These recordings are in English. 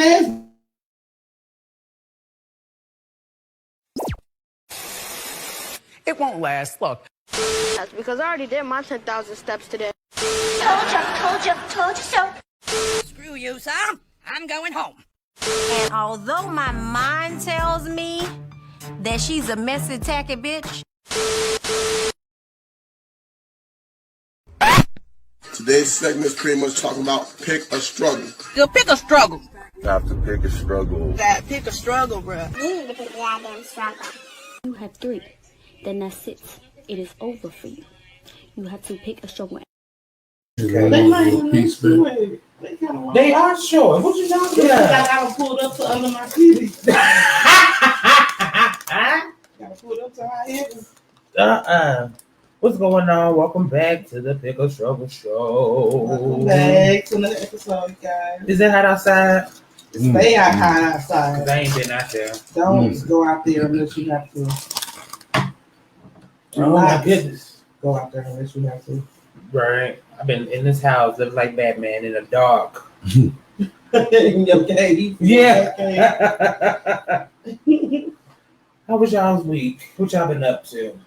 ass. It won't last. Look. That's because I already did my 10,000 steps today. Told you so. Screw you, sir. I'm going home. And although my mind tells me that she's a messy, tacky bitch. Today's segment is pretty much talking about pick a struggle. You'll pick a struggle. You have to pick a struggle. Gotta pick a struggle, bruh. You need to pick the goddamn struggle. You have 3. Then that's it. It is over for you. You have to pick a struggle. They are short. What you talking about? I got them pulled up to under my titties. Gotta pull it up to my hips. What's going on? Welcome back to the Pick a Struggle Show. Welcome back to another episode, guys. Is it hot outside? Stay outside. 'Cause I ain't been out there. Don't go out there unless you have to. Oh my goodness. Go out there unless you have to. Right. I've been in this house living like Batman in the dark. In your cave. Yeah. How was y'all's week? What y'all been up to?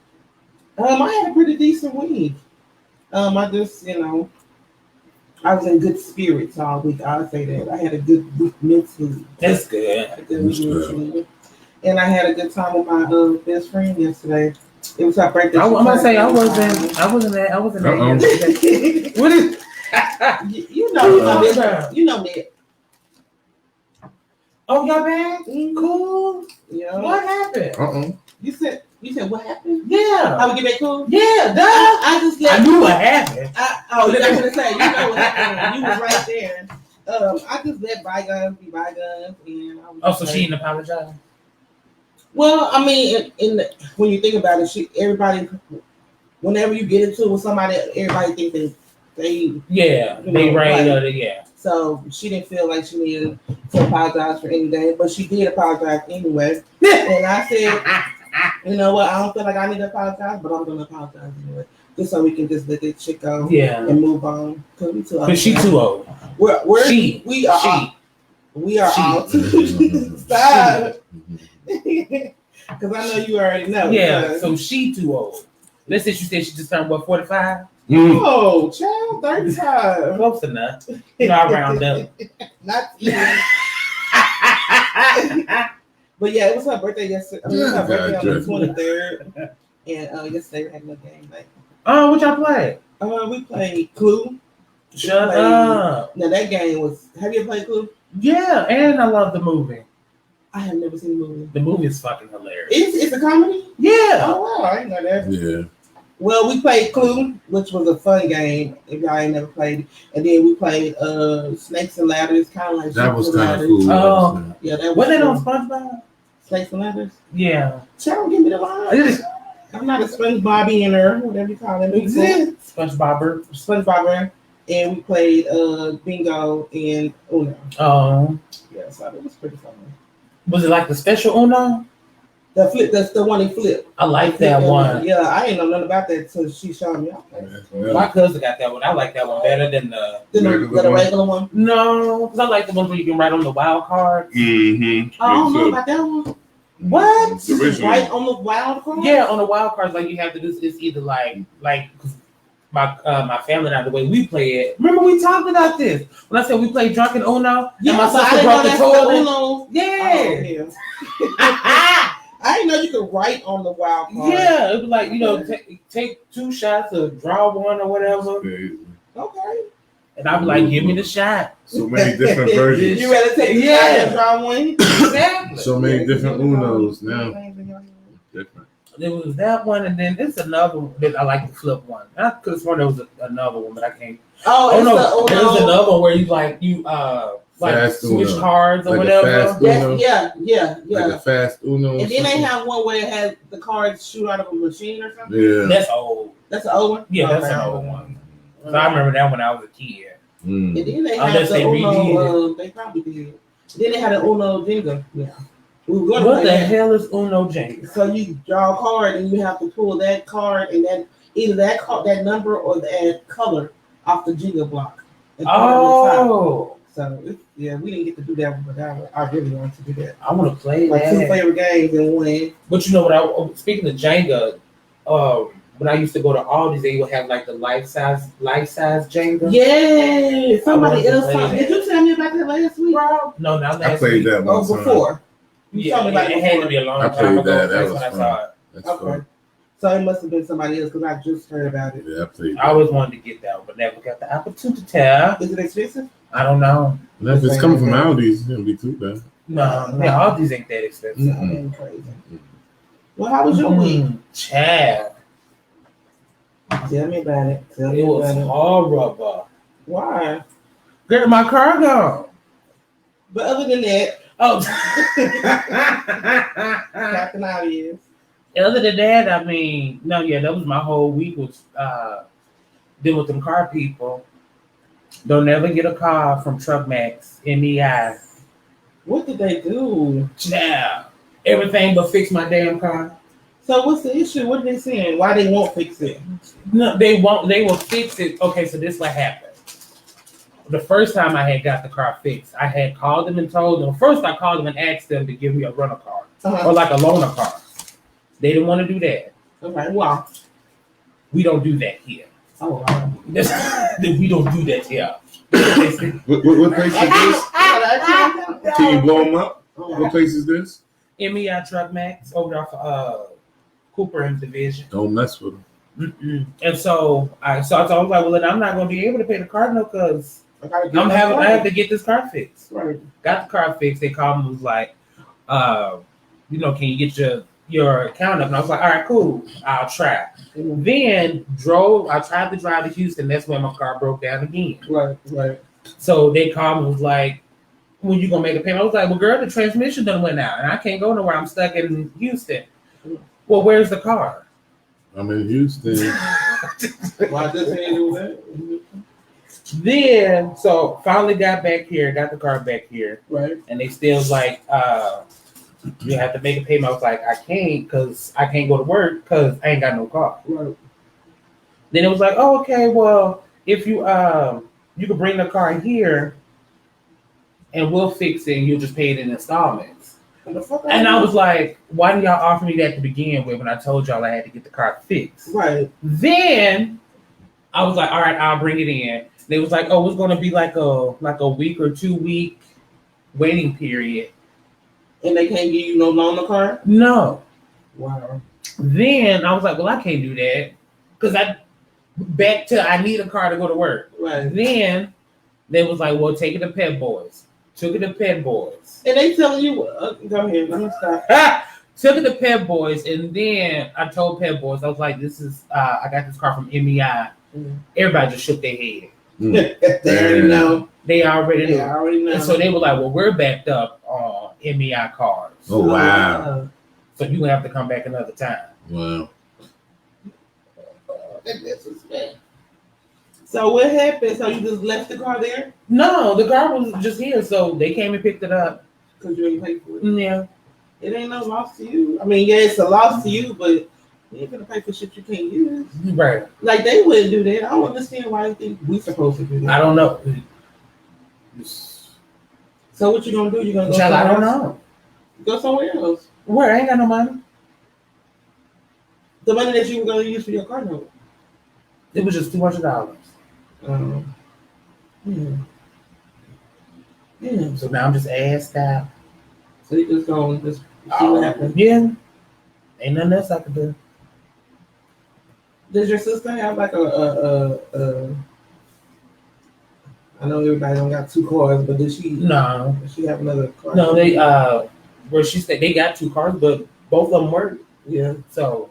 I had a pretty decent week. I just, I was in good spirits all week. I'll say that. I had a good week mentally. That's good. And I had a good time with my best friend yesterday. It was her birthday. I'm gonna say I wasn't there. What is? You know that. Oh, y'all back? Cool. Yeah. What happened? You said what happened? Yeah. How we get back cool? Yeah, duh. I knew what happened. You're not gonna say. You know what happened. You was right there. I just let bygones be bygones, and I was so she didn't apologize. Well, I mean, when you think about it, everybody, whenever you get into it with somebody, everybody thinks they right. So she didn't feel like she needed to apologize for anything, but she did apologize anyway. And I said, you know what? I don't feel like I need to apologize, but I'm gonna apologize anyway, just so we can just let this shit go, and move on. Cause she too old. We are all too. Stop. Because I know you already know. Yeah, so she too old. Let's say she said she just turned 45. Oh, child, 35. Close enough. I round up. Not even. But yeah, it was her birthday yesterday. It was her birthday on the 23rd. And yesterday we had a game night. Oh, what y'all play? We played Clue. Shut up. Now that game was. Have you ever played Clue? Yeah, and I love the movie. I have never seen the movie. The movie is fucking hilarious. It's a comedy? Yeah. Oh wow, I didn't know that. Yeah. Well, we played Clue, which was a fun game if y'all ain't never played it. And then we played Snakes and Ladders, kind of like that was kind of cool. Oh, yeah, that was. Wasn't it on SpongeBob? Snakes and Ladders? Yeah. Child, give me the line. I'm not a SpongeBob-ianer, whatever you call it. SpongeBobber. And we played Bingo and Uno. Oh. Yeah, so it was pretty fun. Was it like the special Uno? The flip, that's the one he flipped. I like that one. Yeah, I didn't know nothing about that until she showed me. My cousin got that one. I like that one better than the regular one. No, because I like the ones where you can write on the wild card. Mm-hmm. I don't know about that one. What? Right on the wild card? Yeah, on the wild cards, like you have to do. It's either like my family and I, the way we play it. Remember we talked about this when I said we played Drunken Uno. Yeah, and my so sister brought the toilet. Yeah. I didn't know you could write on the wild card. Yeah, it was like take 2 shots or draw one or whatever. Okay. And I'd be like, give me the shot. So many different versions. You rather take a shot and draw one? Exactly. So many different Unos now. Different. There was that one, and then it's another one that I like the flip one. I could have sworn there was another one, but I can't. Oh no, there's another one where you like switch Uno. cards or like whatever. Yeah. Like a fast Uno. And then they have one where it has the cards shoot out of a machine or something. Yeah. That's old. That's an old one? Yeah, that's an old one. So I remember that when I was a kid. And then they have the Uno. They probably did. Then they had an Uno Jenga. Yeah. What the hell is Uno Jenga? So you draw a card and you have to pull that card and then either that number or that color off the Jenga block. Oh. So we didn't get to do that one, but I really want to do that. I want to play my that. 2 favorite games in one. But you know what? Speaking of Jenga, when I used to go to Aldi's, they would have like the life size Jenga. Yeah, somebody else. Did you tell me about that last week, bro? No, not last week. I played that one time. Before. You told me about it had to be a long time ago. I played that. That That's was when fun. I saw it. That's Okay. fun. So it must have been somebody else because I just heard about it. Yeah, I played that. I always wanted to get that, but never got the opportunity to. Is it expensive? I don't know. And if it's coming from Aldi's, it's gonna be too bad. No, yeah, all these ain't that expensive. Mm-hmm. Crazy. Well, how was your week? Chad. Tell me about it. It was horrible. Why? Girl, my car gone. But other than that, Captain Obvious. Other than that, I mean, no, yeah, that was my whole week was dealing with them car people. Don't ever get a car from Truckmax, MEI. What did they do? Yeah, everything but fix my damn car. So what's the issue? What are they saying? Why they won't fix it? No, they won't. They will fix it. Okay, so this is what happened. The first time I had got the car fixed, I had called them and told them. First, I called them and asked them to give me a rental car or like a loaner car. They didn't want to do that. Okay, well, we don't do that here. Oh, wow. We don't do that here. What place is this? Can you blow them up? What place is this? MEI Truckmax over there for Cooper and Division. Don't mess with them. Mm-mm. And so I told him, like, well, then I'm not going to be able to pay the car note because I have to get this car fixed. Right. Got the car fixed. They called me and was like, can you get your account up? And I was like, all right, cool. I'll try. Mm-hmm. Then I tried to drive to Houston. That's when my car broke down again. Right. So they called me and was like, when you going to make a payment? I was like, well, girl, the transmission done went out and I can't go nowhere. I'm stuck in Houston. Well, where's the car? I'm in Houston. Why just saying do that? Then, so finally got the car back here. Right. And they still like, you have to make a payment. I was like, I can't because I can't go to work because I ain't got no car. Right. Then it was like, oh, okay, well, if you can bring the car here and we'll fix it and you'll just pay it in installments. And I was like, why did y'all offer me that to begin with when I told y'all I had to get the car fixed? Right. Then I was like, all right, I'll bring it in. They was like, oh, it's going to be like a week or 2 week waiting period. And they can't give you no loaner car? No. Wow. Then I was like, well, I can't do that because I need a car to go to work. Right. Then they was like, well, take it to Pet Boys. Took it to Pet Boys. And they telling you, go ahead, let me stop. Took it to Pet Boys, and then I told Pet Boys, I was like, this is, I got this car from MEI. Mm-hmm. Everybody just shook their head. They already know. They already know. And so they were like, well, we're backed up on MEI cars. Oh, wow. So you're going to have to come back another time. Wow. So what happened? So you just left the car there? No, the car was just here. So they came and picked it up. Because you ain't paid for it? Yeah. It ain't no loss to you. I mean, yeah, it's a loss to you, but you ain't gonna pay for shit you can't use. Right. Like they wouldn't do that. I don't understand why they think we supposed to do that. I don't know. So what you gonna do? You gonna go somewhere I don't know. Go somewhere else. Where? I ain't got no money. The money that you were gonna use for your car note. It was just $200. Yeah. So now I'm just assed out. So you just gonna just see what happens. Yeah. Ain't nothing else I can do. Does your sister have like a I know everybody don't got 2 cars, but does she? No. Does she have another car? No, they where she said they got 2 cars, but both of them work. Yeah. So.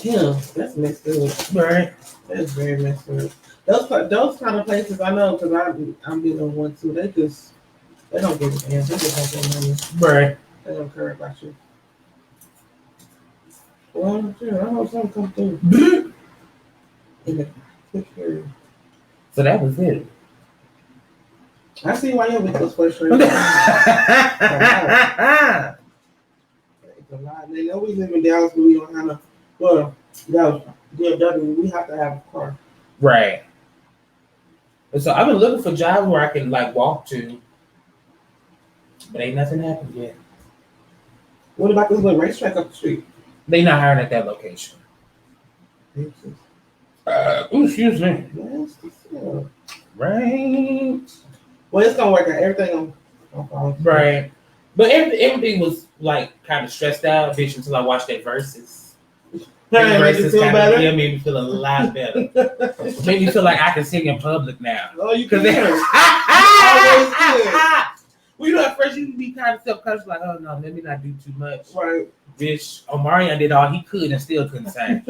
Yeah, that's messed up. Right. That's very messed up. Those kind of places I know because I'm dealing with one too. They don't give a damn. They just want their money. Right. They don't care about you. Well, sure, I hope something comes through. So that was it. I see why your week was frustrating. It's a lot. They know we live in Dallas, but we don't have a. Well, DFW, we have to have a car. Right. And so I've been looking for jobs where I can like walk to, but ain't nothing happened yet. What about this little racetrack up the street? They not hiring at that location. Excuse me. Right. Well, it's gonna work out. Everything on right. But everything was like kind of stressed out, bitch, until I watched that Versus. Made you feel better? Yeah, made me feel a lot better. Made me feel like I can sing in public now. Oh, you can. Well, you know, at first you can be kind of self-conscious, like, oh no, let me not do too much. Right. Bitch, Omarion did all he could and still couldn't sing.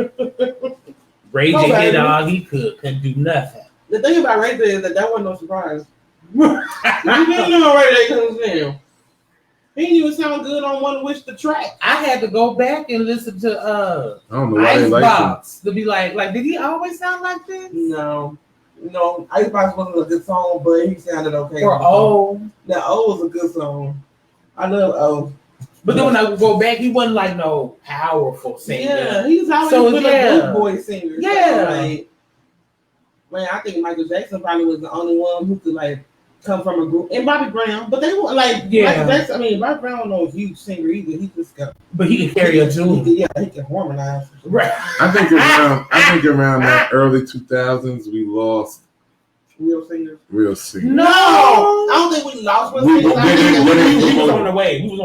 Ray J did all he couldn't do nothing. The thing about Ray J is that wasn't no surprise. You didn't know Ray J couldn't sing. He didn't even sound good on One Wish the track. I had to go back and listen to I don't know why they like Icebox to be like, did he always sound like this? No, Icebox wasn't a good song, but he sounded okay. Or O. Now O was a good song. I love O. But then when I go back, he wasn't like no powerful singer. Yeah, he was always a good boy singer. Yeah. So, like, man, I think Michael Jackson probably was the only one who could like come from a group, and Bobby Brown, but they were like, Michael Jackson, Bobby Brown was no huge singer either. He just got, but he can carry a tune. He can harmonize. Right. I think around that early 2000s, we lost real singers. No, I don't think we lost real singers. We was on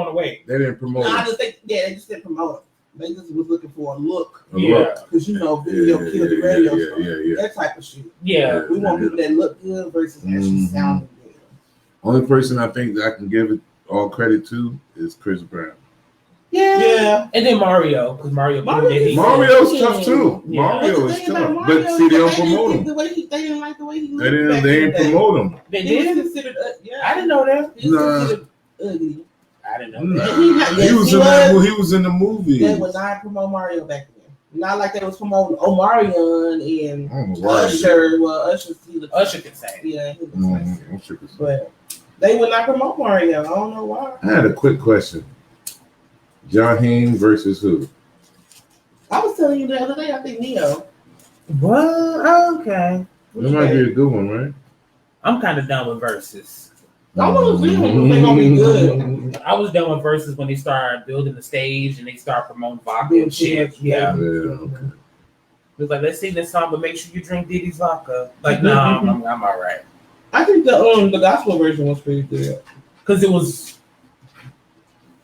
the way. They didn't promote. No, I just think they just didn't promote it. They just was looking for a look. Yeah. Because video killed the radio. Yeah. That type of shit. Yeah. We want people that look good versus actually sound good. Only person I think that I can give it all credit to is Chris Brown. Yeah. And then Mario, because Mario's tough too. Yeah. Mario is tough. But see, they don't promote him. They didn't like the way he looked. They didn't promote him. They He did? was considered, I didn't know that. He was considered ugly. I didn't know that. He was in the movie. They would not promote Mario back then. Not like they was promoting Omarion and Usher. Well, Usher can sing. Yeah, he was Usher can sing. But they would not promote Mario. I don't know why. I had a quick question. John Hain versus who? I was telling you the other day, I think Neo. Well, okay. That might be a good one, right? I'm kind of done with Versus. I want to see them. They're going to be good. I was done with Versus when they started building the stage and they started promoting vodka and shit. Yeah. Okay. It was like, let's sing this song, but make sure you drink Diddy's vodka. Like, no, I'm all right. I think the gospel version was pretty good. Because it was,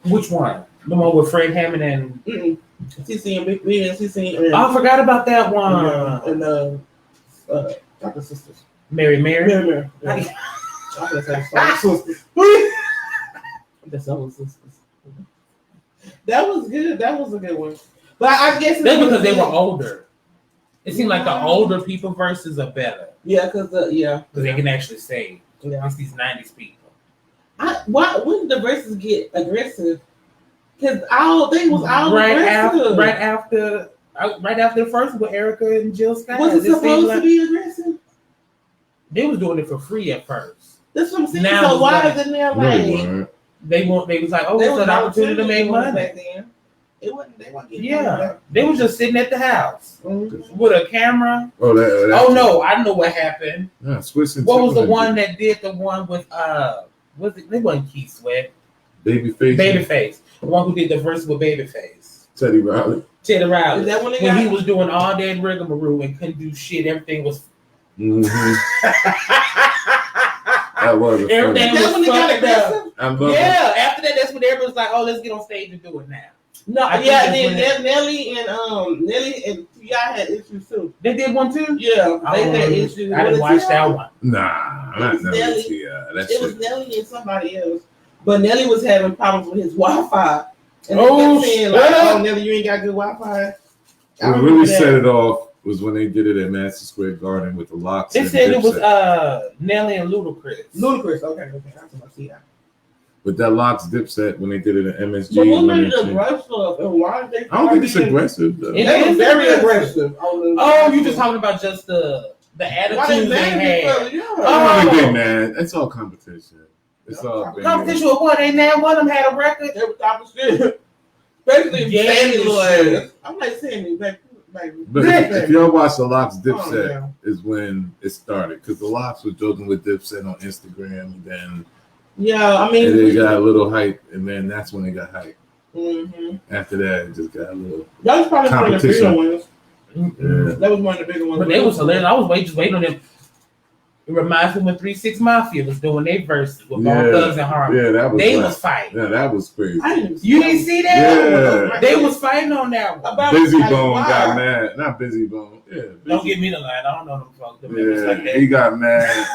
which one? The one with Fred Hammond and CC and Big B and CC and I forgot about that one. And Dr. Sisters. Mary. Yeah. I could say Sisters. That's all Sisters. That was good. That was a good one. But I guess that's because they were older. It seemed like the older people versus are better. Yeah, because they can actually sing. Yeah, it's these 90s people. When did the verses get aggressive? Because all they was all aggressive. Right after the first with Erica and Jill Scott. Was it supposed to be aggressive? They was doing it for free at first. That's what I'm saying. So why is it now like they was like, oh, it's an opportunity to make money. Back then. They wasn't they was just sitting at the house with a camera. Oh, no, I know what happened. Yeah, what was the one that did the one with was it? They wasn't Keith Sweat. Babyface. The one who did the verse with Babyface. Teddy Riley. Is that when he was doing all that rigmarole and couldn't do shit, everything was. That was everything was fucked up. Yeah. After that, that's when everybody was like, "Oh, let's get on stage and do it now." No, then Nelly and T.I. had issues too. They did one too. Yeah, they had issues. I didn't watch that one. Nah, not Nelly. It was Nelly and somebody else, but Nelly was having problems with his Wi-Fi. And saying like, "Oh, Nelly, you ain't got good Wi-Fi." What really set it off was when they did it at Madison Square Garden with the Locks. They said it was Nelly and Ludacris. Okay. That's what I see that. With that Locks Dipset when they did it at MSG. But what made it aggressive? And why did they? I don't think it's aggressive. It is very aggressive. Oh, you just talking about just the attitude they had? Oh, they get mad. It's all competition. It's all competition with what? Ain't that one of them had a record? They were talking shit. Basically, Sammy was. I'm like Sammy. baby. But if y'all watch the Locks Dipset, is when it started. Because the Locks was joking with Dipset on Instagram. Then they got a little hype, and then that's when they got hype. Mm-hmm. After that, it just got a little. That was probably one of the bigger ones. Yeah. That was one of the bigger ones. But they was hilarious. I was just waiting on them. It reminds me when 3 6 Mafia was doing their verses with Bone Thugs and Harmony. Yeah, that was they was fighting. Yeah, that was crazy. You didn't see that? Yeah. They was fighting on that one. Busy Bone got mad. Not Busy Bone. Yeah. Don't give me the line. I don't know them folks. Yeah, he got mad.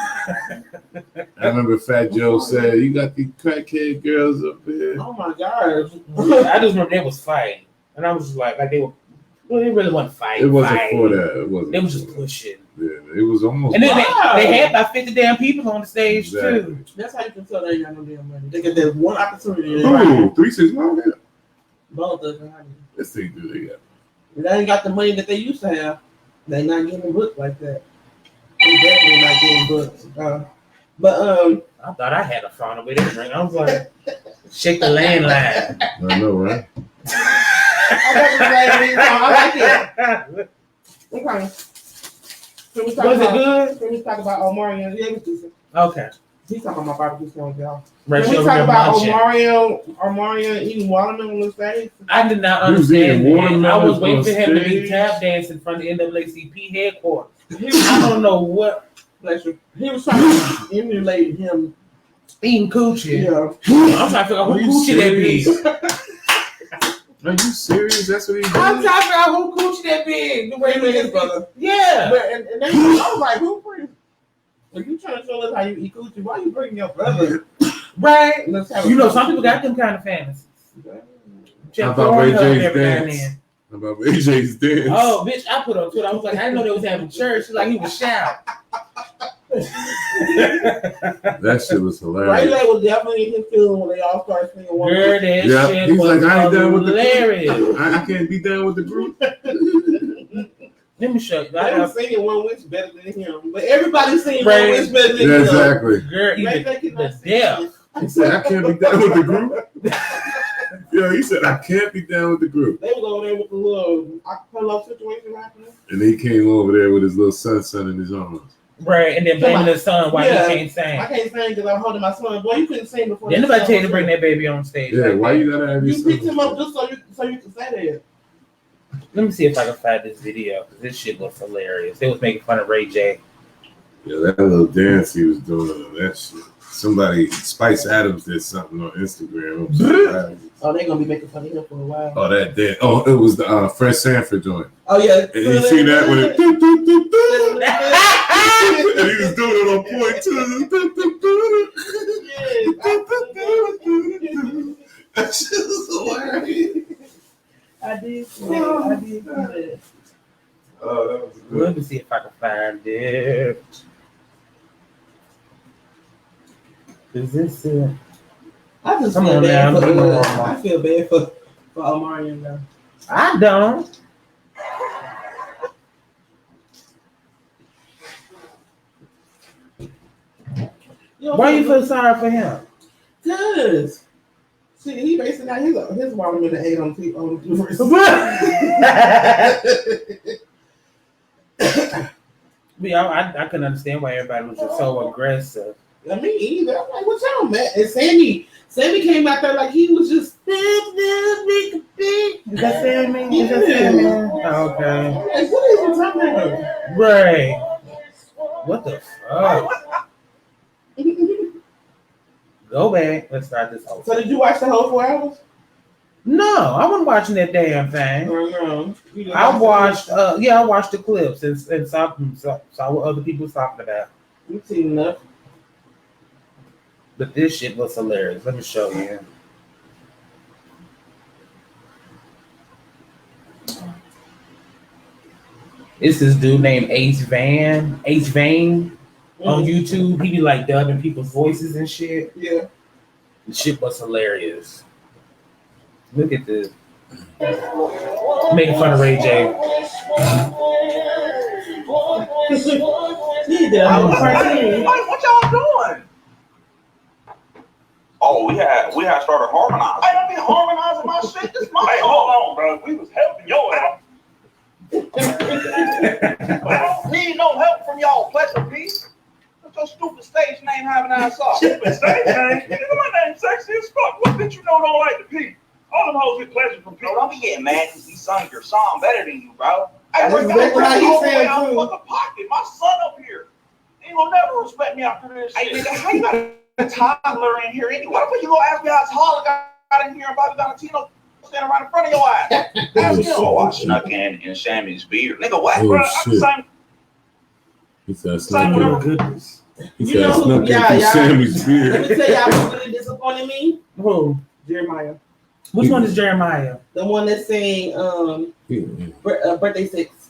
I remember Fat Joe said, "You got these crackhead girls up here." Oh my gosh. I just remember they was fighting. And I was just like they were. Well, they really wasn't fighting. It wasn't for that. It wasn't. They was just pushing. Yeah, it was almost. And then they had about 50 damn people on the stage too. That's how you can tell they ain't got no damn money. They get that one opportunity. Ooh, 3 6 Mafia. Both of them. Let's see, do they got? They ain't got the money that they used to have. They not getting booked like that. They definitely not getting booked. But I thought I had a phone away to ring. I was like, shake the landline. I know, right? I like it. Okay. Was it good? Can we talk about Omarion? Yeah, we do. Okay. He's talking about barbecue sandwich, y'all. Right, can we talk about Omarion eating watermelon on the stage? I did not understand that. I was waiting for him to be tap dancing from the NAACP headquarters. I don't know what. He was trying to emulate him eating coochie. Yeah. I'm trying to figure out who coochie that be. Are you serious? That's what he did? I'm trying to figure out who coochie that big. The way his brother. Yeah. But, and then I was like, who brings? If you trying to show us how you eat coochie, why you bring your brother? Right. You know, some people got them kind of fantasies. How about Ray J's dance? How about Ray J's dance? Oh, bitch, I put on Twitter. I was like, I didn't know they was having church. Like he was shouting. That shit was hilarious. Ray J was definitely in his feeling when they all started singing one. Girl, that shit he's was like, I ain't done with hilarious. the group. I can't be done with the group. Let me show you. They were singing One Witch better than him, but everybody's singing One Witch better than him. Exactly. Girl, even the deaf. He said, I can't be down with the group. Yeah, he said, I can't be down with the group. They was over there with the little acapella situation happening. And he came over there with his little son in his arms. Right, and then blaming the son why he can't sing. I can't sing because I'm holding my son. Boy, you couldn't sing before. Didn't nobody tell you to bring that baby on stage? Yeah, why you gotta have your son? You picked him up just so you can say that. Let me see if I can find this video because this shit was hilarious. They was making fun of Ray J. Yeah, that little dance he was doing, that shit. Somebody, Spice Adams did something on Instagram. Oh, they're gonna be making fun of him for a while. Oh, that did. Oh, it was the Fred Sanford joint. Oh yeah. And you see that with it. And he was doing it on point too. That shit was hilarious. I did see that. Oh, that was good. Let me see if I can find it. Is this it? I just feel bad for I feel bad for Omarion now. I don't. Why you feel sorry for him? Cause see, he basically got his watermelon ate on I couldn't understand why everybody was just so aggressive. I mean, either. I'm like, what's y'all, man? And Sammy came out there like he was just. Is that Sammy? Is that Sammy? Okay. Like, what is he talking about? Right. What the fuck? Go back. Let's start this whole. So did you watch the whole 4 hours? No, I wasn't watching that damn thing. No. I watched. I watched the clips and saw what other people was talking about. You seen enough. But this shit was hilarious. Let me show you. It's this dude named Ace Vane on YouTube. He be like dubbing people's voices and shit. Yeah. The shit was hilarious. Look at this. Making fun of Ray J. What y'all doing? Oh, we had started harmonizing. I don't be harmonizing my shit. This my hey, hold on, bro. We was helping your ass. don't need no help from y'all, Pleasure P. What's your stupid stage name having ass off? Stupid stage name? Nigga, my name's sexy as fuck. What bitch you know don't like the P? All them hoes get pleasure from P. Bro, don't be getting mad because he sung your song better than you, bro. Hey, bro, y'all play out of the pocket. My son up here. He will never respect me after this shit. Hey, nigga, how you got a toddler in here anyway? What the fuck you gonna ask me how tall I got in here and Bobby Valentino standing right in front of your ass? Ask him. Oh, I snuck in Sammy's beard. Nigga, what, bro? I'm the same. He said, snuck in. Goodness. He said, snuck in through Sammy's beard. Let me tell y'all who really disappointed me. Who? Jeremiah. Which one is Jeremiah? The one that's saying Birthday 6.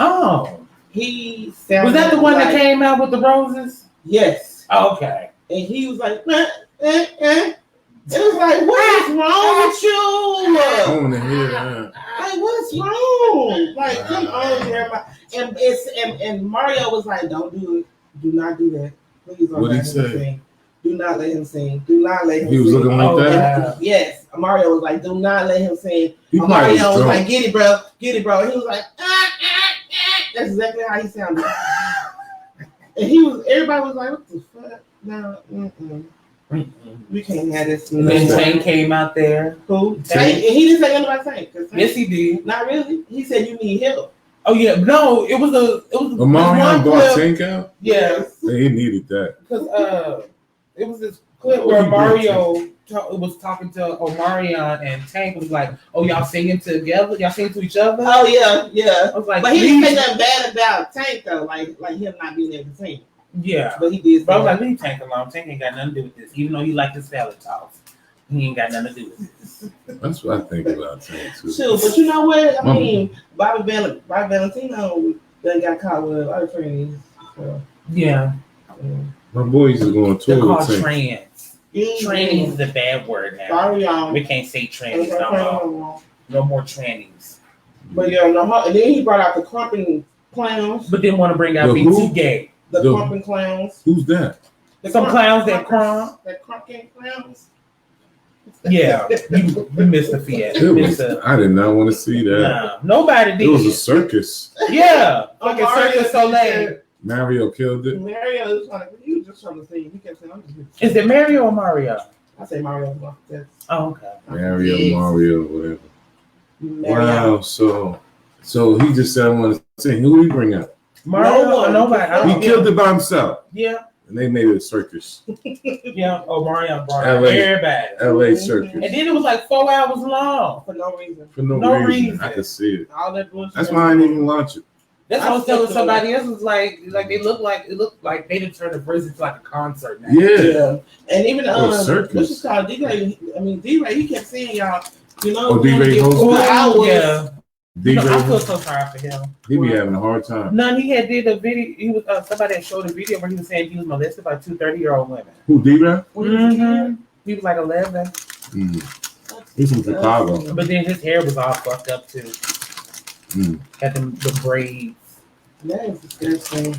Oh. He sounded was that the one that came out with the roses? Yes. Oh, okay. And he was like, It was like, what is wrong with you? I want to hear that. Like, what's wrong? Like, come on, Jeremiah. And Mario was like, don't do it. Do not do that. Please don't let him sing. Do not let him sing. Do not let him sing. He was looking like that? Yes. Mario was like, do not let him sing. Mario was like, get it, bro. Get it, bro. And he was like, That's exactly how he sounded. And everybody was like, what the fuck? No, we can't have this. And then Tank came out there. Who? Tank. And he didn't say anything about Tank. Yes, he did. Not really. He said you need help. Oh yeah, no, it was Mario brought Tank out? Yes. He needed that. Because it was this clip where Mario was talking to Omarion and Tank was like, oh, y'all singing together? Y'all singing to each other? Oh yeah. I was like, but he didn't say nothing bad about Tank though, like him not being able to sing. Yeah. But he did. But I was like, leave Tank alone. Tank ain't got nothing to do with this. Even though he liked his salad toss. He ain't got nothing to do with this. That's what I think about Tank too. Sure, but you know what? I mean, Bobby Valentino done got caught with other trainees. So. Yeah. My boys are going They're tour. called trans. Trannies is a bad word now. Sorry, y'all. We can't say trannies no more. No more trannies. But yeah, and then he brought out the Crumpin' Clowns. But didn't want to bring out Be Too Gay. The Crumpin' Clowns. Who's that? Some clowns that crump. That Crumpin' Clowns. Yeah, you missed the Fiat. I did not want to see that. Nah, nobody did. It was a circus. Yeah, like a Circus Soleil. Mario killed it. Mario was just trying to say. He kept saying, Is it Mario or Mario? I say Mario. Oh, okay. Mario, whatever. Wow. So he just said, I want to sing. Who did he bring out? Mario. Nobody. He killed it by himself. Yeah. And they made it a circus. Yeah. Oh, Mario brought everybody. LA circus. And then it was like 4 hours long. For no reason. For no reason. I could see it. All that bullshit. That's why I didn't even launch it. That's what I was telling somebody else. Was like it looked like they didn't turn the verse into like a concert now. Yeah. And even circus. What's it called? D-Ray. I mean, D-Ray. He kept saying, y'all, you know, D-Ray host. Yeah. I feel so sorry for him. He be having a hard time. None. He did a video. He was somebody that showed a video where he was saying he was molested by 2 30-year-old women. Who, D-Ray? Mm-hmm. He was like 11. He's from Chicago. But then his hair was all fucked up too. Had the braids. That is disgusting.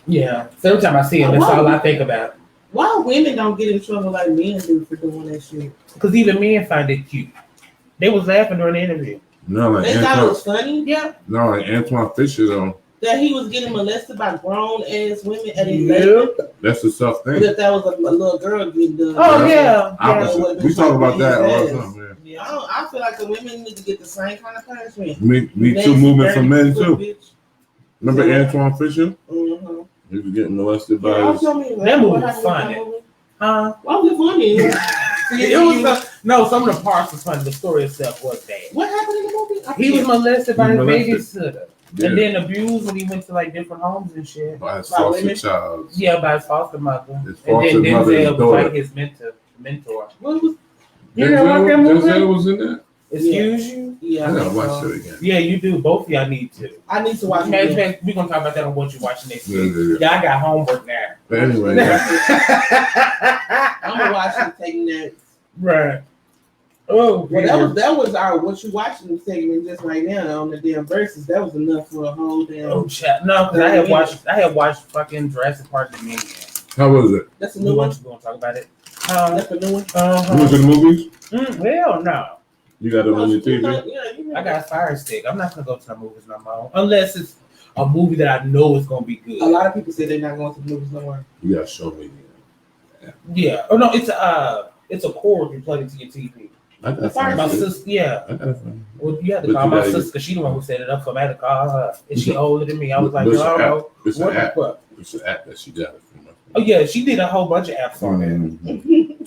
Yeah. So every time I see him, that's all I think about. Why women don't get in trouble like men do for doing that shit? Because even men find it cute. They was laughing during the interview. No, like they thought it was funny. Yeah. No, like Antoine Fisher though. That he was getting molested by grown ass women at his age. That's the tough thing. But if that was a little girl getting done. Oh yeah. We talk about that all the time, man. Yeah, I feel like the women need to get the same kind of punishment. Me too movement for men too. Bitch. Remember Antoine Fisher? Mm-hmm. He was getting molested by his... That movie was funny. Why was it funny? It was some of the parts was funny. The story itself was bad. What happened in the movie? He was molested by his babysitter. Yeah. And then abused when he went to like different homes and shit. By his foster child. Yeah, by his foster mother. His foster and then Denzel was like his mentor. What was? You didn't like that movie? Denzel was in there. Excuse you? Yeah. I gotta watch it again. Yeah, you do. Both of y'all need to. I need to watch it. We're gonna talk about that on what you watching next week. Yeah, I got homework now. But anyway, I'm gonna watch it taking notes. Right. Oh, well, that was our what you watching segment just right now on the damn verses. That was enough for a whole damn. Oh, chat. No, because I had watched fucking Jurassic Park Dominion. How was it? That's a new one. You gonna talk about it? That's a new one. You was in the movies? Well, no. You got it on your TV? I got a Fire Stick. I'm not gonna go to the movies no more unless it's a movie that I know is gonna be good. A lot of people say they're not going to the movies no more. You gotta show me. Yeah. Oh no, it's a cord you plug into your TV. I got my sister. Yeah. I got well, you had to call my sister because she the one who set it up for me. I had to call her, and she older than me. I was like, no, it's an app. It's an app that she got it from. Oh yeah, she did a whole bunch of apps on it,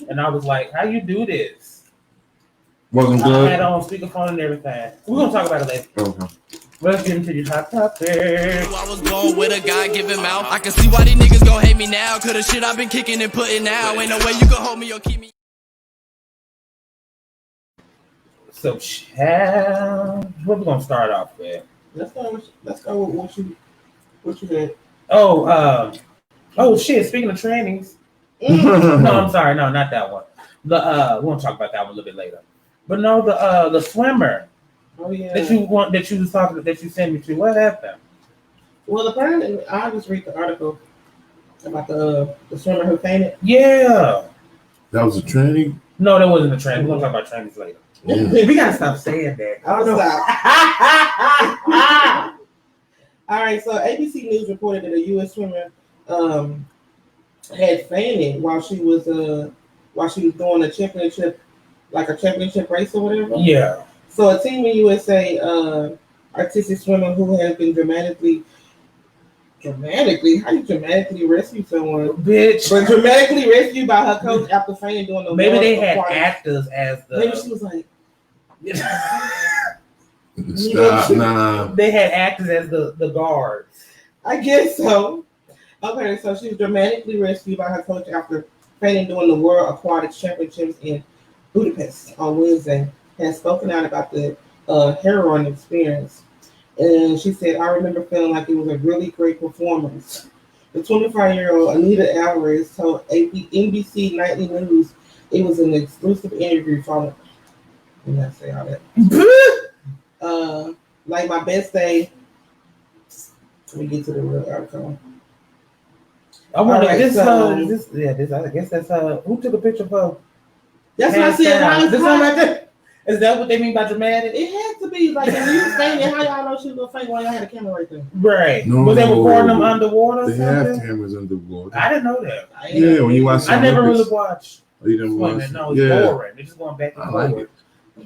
and I was like, how you do this? Wasn't good. I had on speakerphone and everything. We're gonna talk about it later. Okay. Let's get into your hot topic. I was born with a God-given mouth. I can see why these niggas gon' hate me now. Cause the shit I've been kicking and putting out. Ain't no way you can hold me or keep me. So, child, what we gonna start off with? Let's go with what you had. Oh shit! Speaking of trannies, no, I'm sorry, no, not that one. We're gonna talk about that one a little bit later. But no, the swimmer. Oh yeah. That you sent me to. What happened? Well, apparently, I just read the article about the swimmer who fainted. Yeah. That was a tranny? No, that wasn't a tranny. We're gonna talk about trannies later. We gotta stop saying that. All right, so ABC News reported that a U.S. swimmer had fainted while she was doing a championship race or whatever. Yeah. So a Team USA artistic swimmer who has been dramatically, how do you dramatically rescue someone? Bitch. But dramatically rescued by her coach after fainting doing the maybe they had actors as the. Maybe she was like. Stop, nah. They had actors as the guards. I guess so. Okay, so she was dramatically rescued by her coach after fainting during the World Aquatics Championships in Budapest on Wednesday. Has spoken out about the harrowing experience. And she said, I remember feeling like it was a really great performance. The 25-year-old Anita Alvarez told NBC Nightly News it was an exclusive interview following. Let me not say all that. Like my best day. Let me get to the real article. I wonder, I guess that's who took a picture of her? That's what I said. Is that what they mean by dramatic? It had to be like when you was fainting. How y'all know she was gonna faint while y'all had a camera right there? Right. No, was they recording them underwater? They have cameras underwater. I didn't know that. Yeah, when you watch. I never really watched. Oh, you didn't watch? No, it's boring. They're just going back and forth. Like it.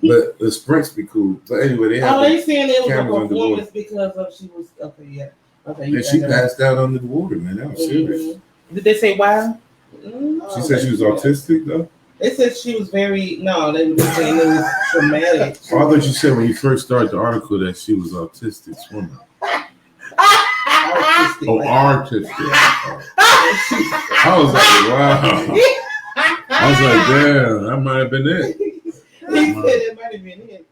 But the sprints be cool. But anyway, they have. They saying it was a performance because of she was okay. Yeah. Okay. And she passed out under the water, man. That was serious. Did they say why? She said she was autistic though. They said she was very they were just saying it was traumatic. Oh, I thought you said when you first started the article that she was autistic swimmer. Artistic. I was like, wow. I was like, damn, that might have been it. He said it might have been it.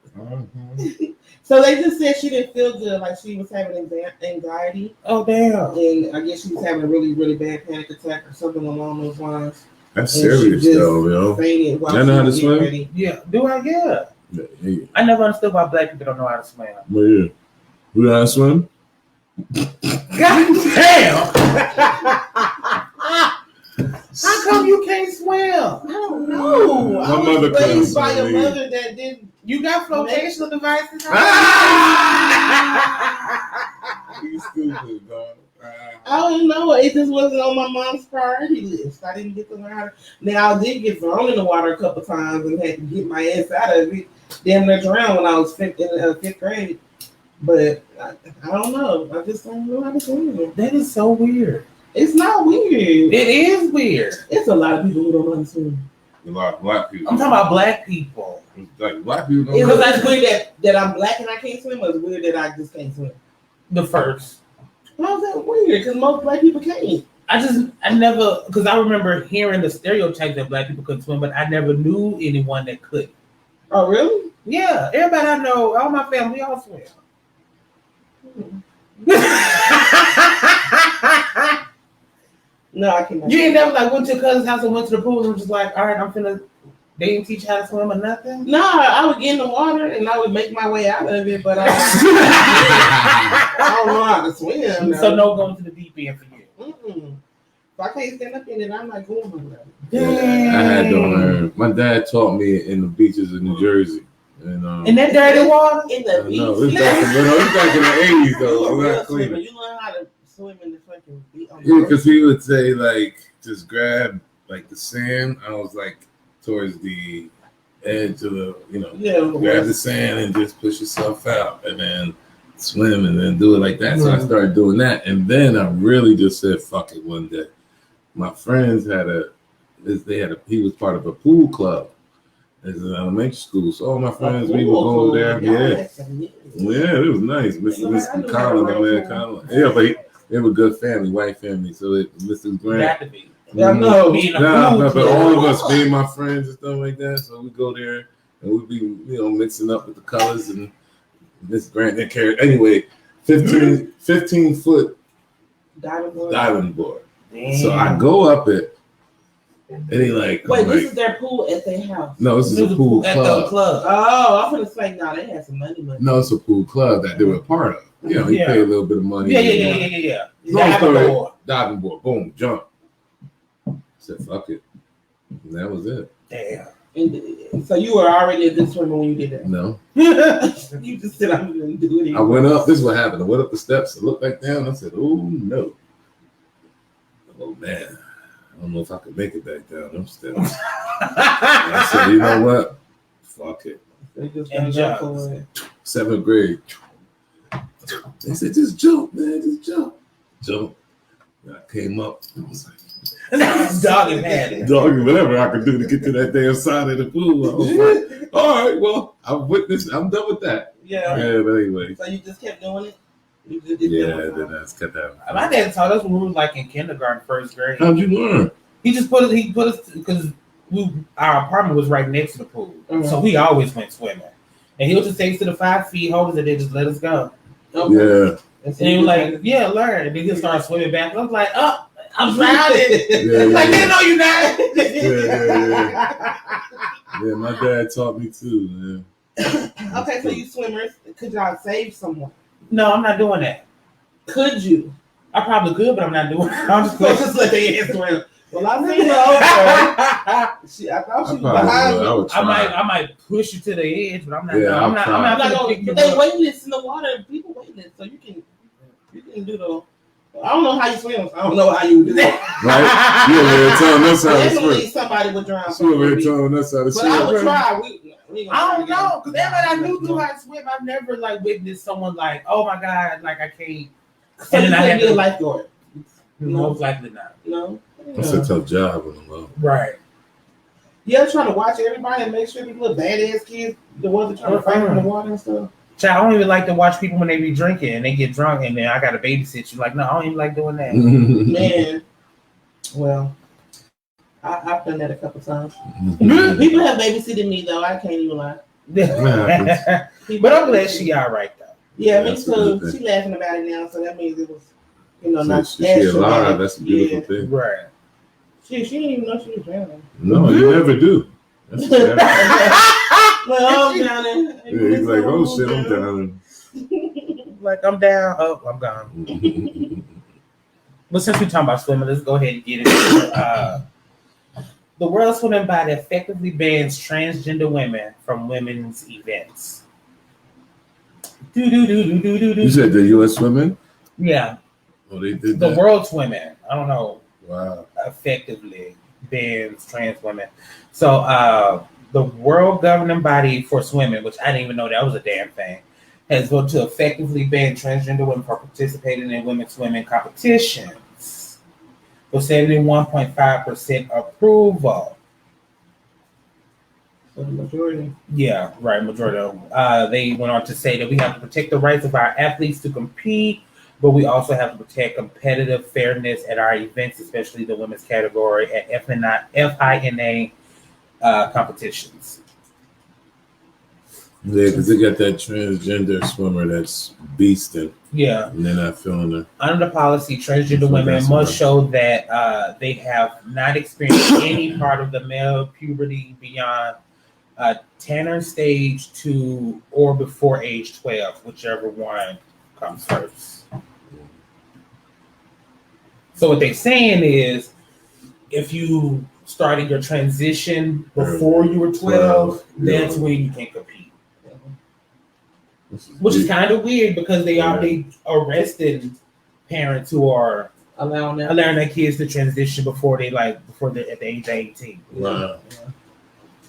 So they just said she didn't feel good, like she was having anxiety. Oh damn! And I guess she was having a really, really bad panic attack or something along those lines. That's serious though, yo. You know how to swim? Ready. Yeah. Do I? Yeah. I never understood why black people don't know how to swim. Well, yeah. You know how to swim? God damn! How come you can't swim? I don't know. My mother was raised by a mother that didn't. You got flotational devices? You stupid, dog. I don't know. It just wasn't on my mom's priority list. I didn't get to learn how to. Now I did get thrown in the water a couple times and had to get my ass out of it. Damn near drowned when I was in fifth grade. But I don't know. I just don't know how to swim. That is so weird. It's not weird. It is weird. It's a lot of people who don't know how to swim. A lot of black people. I'm talking about black people. Like black people. Because that's weird that I'm black and I can't swim, or it's weird that I just can't swim. The first. How's that weird? Because most black people can't. I never, because I remember hearing the stereotype that black people couldn't swim, but I never knew anyone that could. Oh, really? Yeah. Everybody I know, all my family, all swim. No, I can't. You ain't never like went to your cousin's house and went to the pool and was just like, all right, I'm finna. They didn't teach you how to swim or nothing? No, I would get in the water and I would make my way out of it, but I don't know how to swim. So no going to the deep end for you. If I can't stand up in it, I'm not going over there. Yeah, I had to learn. My dad taught me in the beaches of New Jersey. in that dirty water? In the no, it's back in the 80s though. You not cleaning. You learn how to swim in the fucking beach. Yeah, because he would say like just grab like the sand. I was like towards the edge of the, grab the sand and just push yourself out and then swim and then do it like that. So I started doing that, and then I really just said fuck it one day. My friends he was part of a pool club as an elementary school. So all my friends, we would go there. Yeah, it was nice. Mr. Collins, man, Collins. Yeah, but they were good family, white family. So Mr. Grant. But all of us, me and my friends and stuff like that. So we go there and we'd be, mixing up with the colors, and Miss Grant didn't care. Anyway, 15 foot diving board. Damn. So I go up it, and he like, wait, this is their pool at their house? No, this is a pool club. At the club. Oh, I'm gonna say no, they had some money. No, it's a pool club that they were a part of. You pay a little bit of money. Yeah. Diving board, boom, jump. Said fuck it, and that was it. Damn. And so you were already a good swimmer when you did that? No. You just said I'm gonna do it. I went up. This is what happened. I went up the steps. I looked back down. I said, "Oh no, oh man, I don't know if I could make it back down them steps." I said, "You know what? Fuck it." And jump for it. 7th grade. They said, "Just jump, man. Just jump." And I came up. I was like. Dogging had it. Dogging whatever I could do to get to that damn side of the pool. I was like, all right, well, I'm done with that. Yeah. But anyway. So you just kept doing it? Then I just kept having fun. My dad taught us when we were like in kindergarten, 1st grade. How'd you learn? He put us because our apartment was right next to the pool. Mm-hmm. So we always went swimming. And he'll just take us to the 5 feet, hold us, and then just let us go. Okay. Yeah. And he was like, yeah, learn. And then he'll start swimming back. And I was like, oh, I'm drowning. Like, no, you're not. Yeah, my dad taught me too, man. Okay, so you swimmers, could y'all save someone? No, I'm not doing that. Could you? I probably could, but I'm not doing it. I'm just let the ass swim. Well, I seen her over. I thought she was behind me. I might push you to the edge, but I'm not. Yeah, I'm not going. But they weightless in the water. People weightless, so you can do the. I don't know how you swim. So I don't know how you do that. Right? You over there telling us how to swim. Somebody would drown. You over there telling us how to swim. But I would try. I don't know, because everybody I knew how to swim. I've never witnessed someone like, oh my god, I can't. So and then I had to be a lifeguard. Most likely not. No. That's a tough job on the low. Right. Yeah, trying to watch everybody and make sure these little badass kids, the ones that trying to fight in the water and stuff. Child, I don't even like to watch people when they be drinking and they get drunk and then I got to babysit you. Like, no, I don't even like doing that. Man, well, I've done that a couple times. People have babysitted me though. I can't even lie. But I'm glad she all right though. Yeah, me too. She laughing about it now, so that means it was, not she alive. That's a beautiful thing. Right. She didn't even know she was drowning. No, you never do. That's well, I'm drowning. Yeah, he's like, oh shit, I'm drowning. Like, I'm down. Oh, I'm gone. But since we're talking about swimming, let's go ahead and get it. The World Swimming Body effectively bans transgender women from women's events. You said the U.S. women? Yeah. Oh, they did the that? World's women. I don't know. Wow. Effectively bans trans women. So the World Governing Body for Swimming, which I didn't even know that was a damn thing, has voted to effectively ban transgender women from participating in women's swimming competitions with 71.5% approval. So the majority. Yeah, right, majority. They went on to say that we have to protect the rights of our athletes to compete, but we also have to protect competitive fairness at our events, especially the women's category at FINA competitions. Yeah, because they got that transgender swimmer that's beasting. Yeah. And they're not feeling her. Under the policy, transgender women must show that they have not experienced any part of the male puberty beyond Tanner stage 2 or before age 12, whichever one comes first. So what they're saying is, if you started your transition before you were 12, that's when you can compete. which is kind of weird because they are arresting parents who are allowing their kids to transition before they're at the age of 18. Wow. Yeah.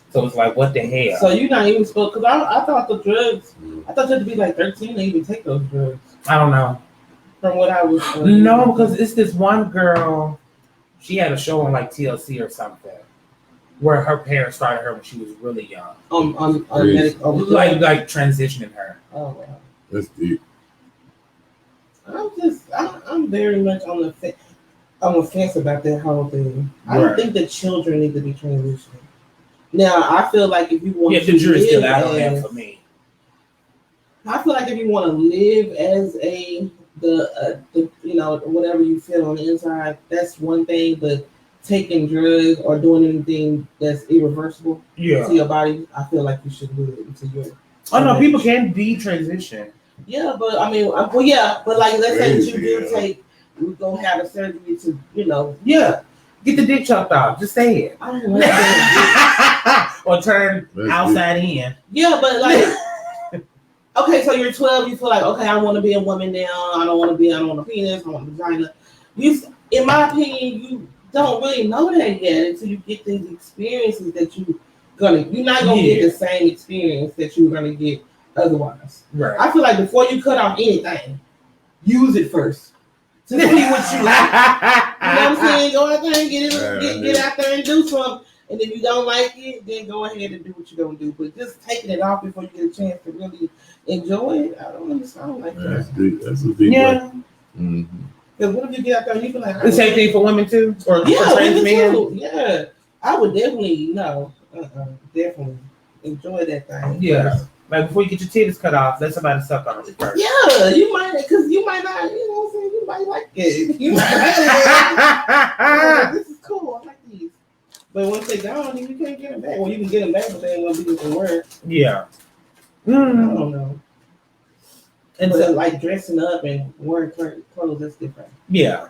So it's like, what the hell? So you're not even supposed, because I thought the drugs, I thought you had to be like 13 to even take those drugs. I don't know. From what I was no, because it's this one girl, she had a show on like TLC or something, where her parents started her when she was really young. Like transitioning her. Oh wow. That's deep. I'm very much on the fence about that whole thing. I don't think that children need to be transitioned. Now, I feel like if you want to the jury's still out on that for me. I feel like if you want to live as the whatever you feel on the inside, that's one thing. But taking drugs or doing anything that's irreversible to your body, I feel like you should do it until you're. Oh no, people can detransition. Yeah, but I mean, but like let's say that you do we're gonna have a surgery to, get the dick chopped off. Just say it. I don't like that. Or turn outside in. Yeah, but like, okay, so you're 12. You feel like, okay, I want to be a woman now. I don't want a penis. I want a vagina. In my opinion, you don't really know that yet until you get these experiences that you're not gonna get the same experience that you're gonna get otherwise. Right. I feel like before you cut off anything, use it first to see what you like. You know what I'm saying? Go out there and get out there and do something. And if you don't like it, then go ahead and do what you're gonna do. But just taking it off before you get a chance to really enjoy it, I don't understand like that. That's a big one. Mm-hmm. Because what if you get out there and you feel like the same thing for women too, or for trans men? Too. Yeah, I would definitely definitely enjoy that thing. Yeah. First. Like before you get your titties cut off, let somebody suck on it first. Yeah, you might, because you might not, you know what I'm saying? You might like it. You might like it. This is cool. I like these. But once they're gone, you can't get them back. Well, you can get them back, but they ain't going to be the word. Yeah. I don't know. And so, like dressing up and wearing clothes, that's different. Yeah.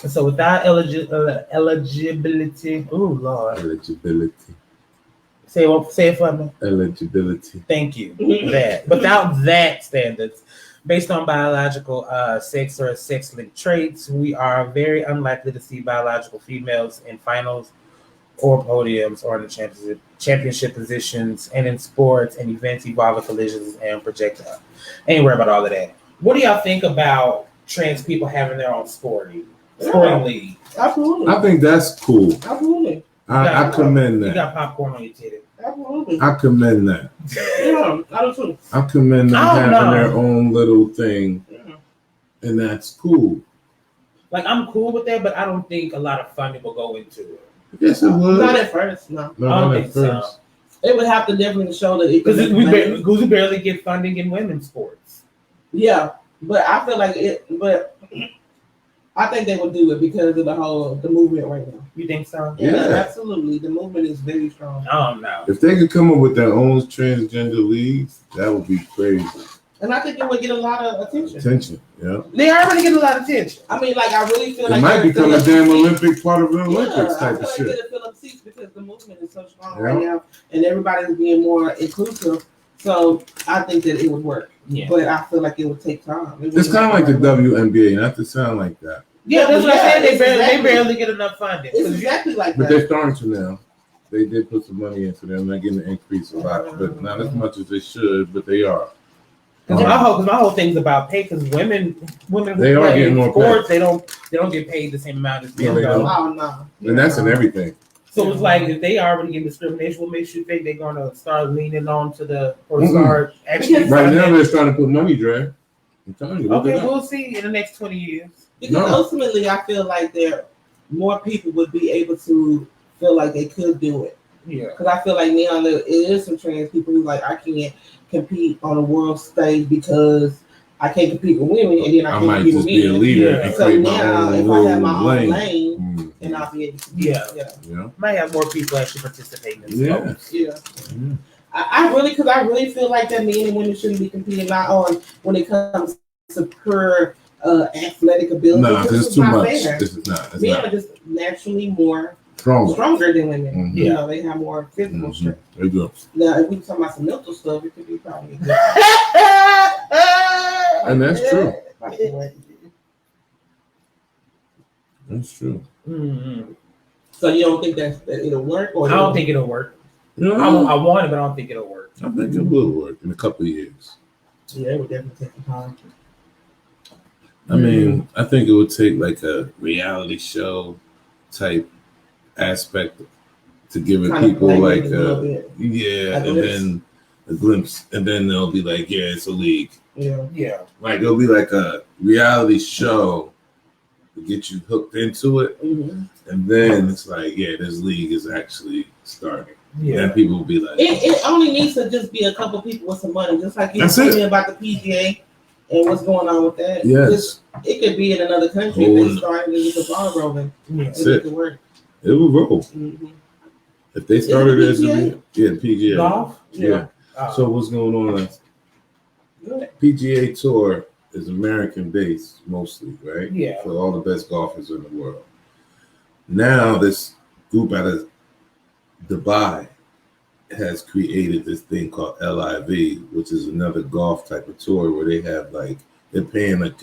And so without eligibility, oh Lord. Eligibility. Say it for me. Eligibility. Thank you. That. Without that standards, based on biological sex or sex-linked traits, we are very unlikely to see biological females in finals or podiums or in the championship positions and in sports and events involving collisions and projectile. Ain't worried about all of that. What do y'all think about trans people having their own sporting league? Absolutely. I think that's cool. Absolutely. I commend that. You got popcorn on your titty. Absolutely. I commend that. Yeah, I do too. I commend them having their own little thing, and that's cool. Like, I'm cool with that, but I don't think a lot of funding will go into it. Yes, it would. Not at first, no. No, not at first. So. It would have to definitely show that because we barely get funding in women's sports. Yeah, but I feel like I think they will do it because of the movement right now. You think so? Yeah, absolutely. The movement is very strong. Oh no! If they could come up with their own transgender leagues, that would be crazy. And I think it would get a lot of attention. Yeah. They already get a lot of attention. I mean, like I really feel it like might become a damn Olympic part of the Olympics type of shit. Like fill up seats because the movement is so strong right now, and everybody's being more inclusive. So I think that it would work. Yeah. But I feel like it would take time. It's kind of like the WNBA, not to sound like that. Yeah, that's what I said. They barely get enough funding. It's exactly like that. But they're starting to now. They did put some money into them. They're getting an increase a lot, but not as much as they should. But they are. Because my whole thing's about pay. Because women who they are play getting more sports, pay. they don't get paid the same amount as men. No. And that's in everything. So it's like if they already get discrimination, what makes you think they're gonna start leaning on to start actually? Right now they're starting to put money, Dre. I'm telling you. Okay, we'll see in the next 20 years. Because ultimately, I feel like more people would be able to feel like they could do it. Yeah. Because I feel like now there is some trans people who like I can't compete on a world stage because I can't compete with women, and then I can't compete with men. I might just be a leader and create my own if I have my own lane, then I'll be able to. Yeah. Might have more people actually participating in sports. Yeah. I really feel like that men and women shouldn't be competing not on when it comes to per athletic ability. No, this is too much. This is not. Men are just naturally more stronger than women. Mm-hmm. You know, they have more physical strength. They do. Now, if we talk about some mental stuff, it could be probably good. And that's true. That's true. Mm-hmm. So you don't think that it'll work? Or I don't think it'll work. No. I want it, but I don't think it'll work. I think it will work in a couple of years. Yeah, it would definitely take some time. I mean, I think it would take like a reality show type aspect to give it people like and then a glimpse, and then they'll be like, yeah, it's a league. Yeah. Like it'll be like a reality show to get you hooked into it, and then it's like, yeah, this league is actually starting. Yeah, and people will be like, it only needs to just be a couple people with some money, just like you were telling me about the PGA and what's going on with that. Yes, it could be in another country if they started to get the ball rolling. That's it could work. It will roll. If they started as the PGA golf, So what's going on? PGA Tour is American based mostly, right? Yeah. For all the best golfers in the world. Now this group out of Dubai has created this thing called LIV, which is another golf type of tour where they have like they're paying like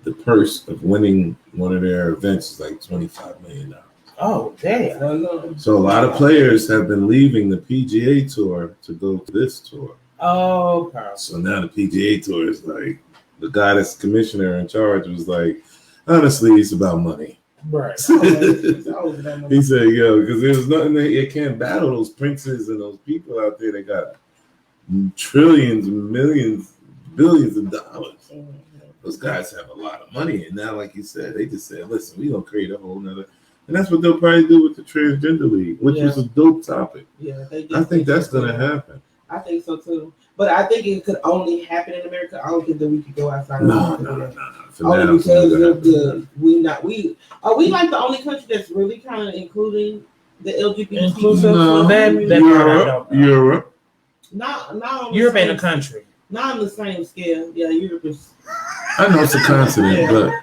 the purse of winning one of their events is like $25 million. Oh, damn. So a lot of players have been leaving the PGA Tour to go to this tour. Oh, okay. So now the PGA Tour is like, the guy that's commissioner in charge was like, honestly, it's about money. Right. He said, yo, because there's nothing they can't battle those princes and those people out there that got trillions, millions, billions of dollars. Those guys have a lot of money. And now, like you said, they just said, listen, we're going to create a whole nother. And that's what they'll probably do with the transgender league, which is a dope topic. Yeah, I think that's going to happen. I think so too. But I think it could only happen in America. I don't think that we could go outside. No. Only because of we like the only country that's really kind of including the LGBT. Inclusive. Europe. Not Europe ain't a country. Not on the same scale. Yeah, Europe is. I know it's a continent, but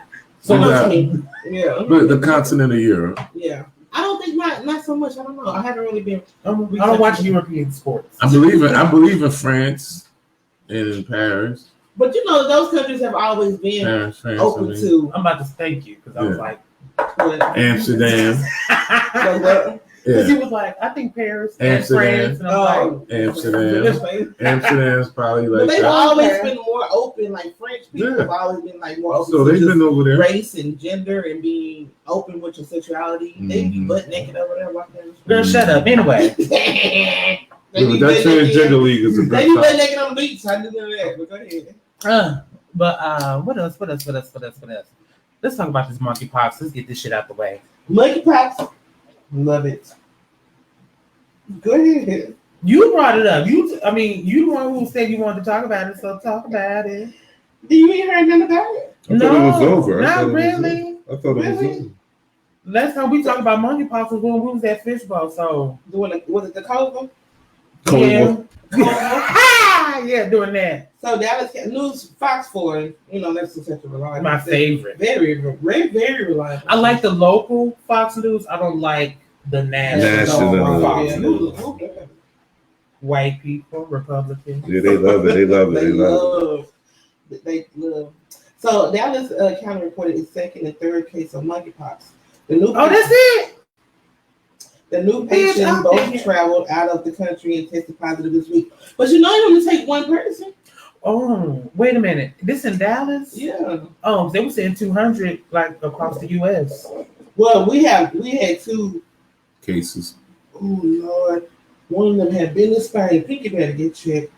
but the continent of Europe. Yeah. I don't think not so much. I don't know. I haven't really been. I don't watch European sports. I believe in France and in Paris. But you know, those countries have always been open to. I'm about to thank you because I was like, Amsterdam. Because he was like, I think Paris and France. And I'm like, Amsterdam's probably like. But they've always been more open. Like French people have always been like more open. So they've been over there. Race and gender and being open with your sexuality. They be butt naked over there. Girl, shut up. Anyway. That transgender league is a good. They be butt naked on the beach. I didn't know that. But go ahead. But what else? Let's talk about this monkeypox. Let's get this shit out the way. Monkeypox. Love it. Go ahead. You brought it up. You the one who said you wanted to talk about it, so talk about it. Do you ain't heard nothing about it? I thought it was over. Not really. I thought it was over. Last time we talked about monkeypox was when we was at Fishbowl. So was it the COVID? Yeah, doing that. So Dallas News, Fox 4, that's such a reliable. My favorite. Very, very, very reliable. I like the local Fox News. I don't like the national Fox News. White people, Republicans. Yeah, they love it. They love. So Dallas County reported its second and third case of monkeypox. That's it. The new patients both traveled out of the country and tested positive this week. But it only take one person. Oh, wait a minute. This in Dallas? Yeah. Oh, they were saying 200 like across the U.S. Well, we had 2 cases. Oh Lord. One of them had been in Spain. Pinky better get checked.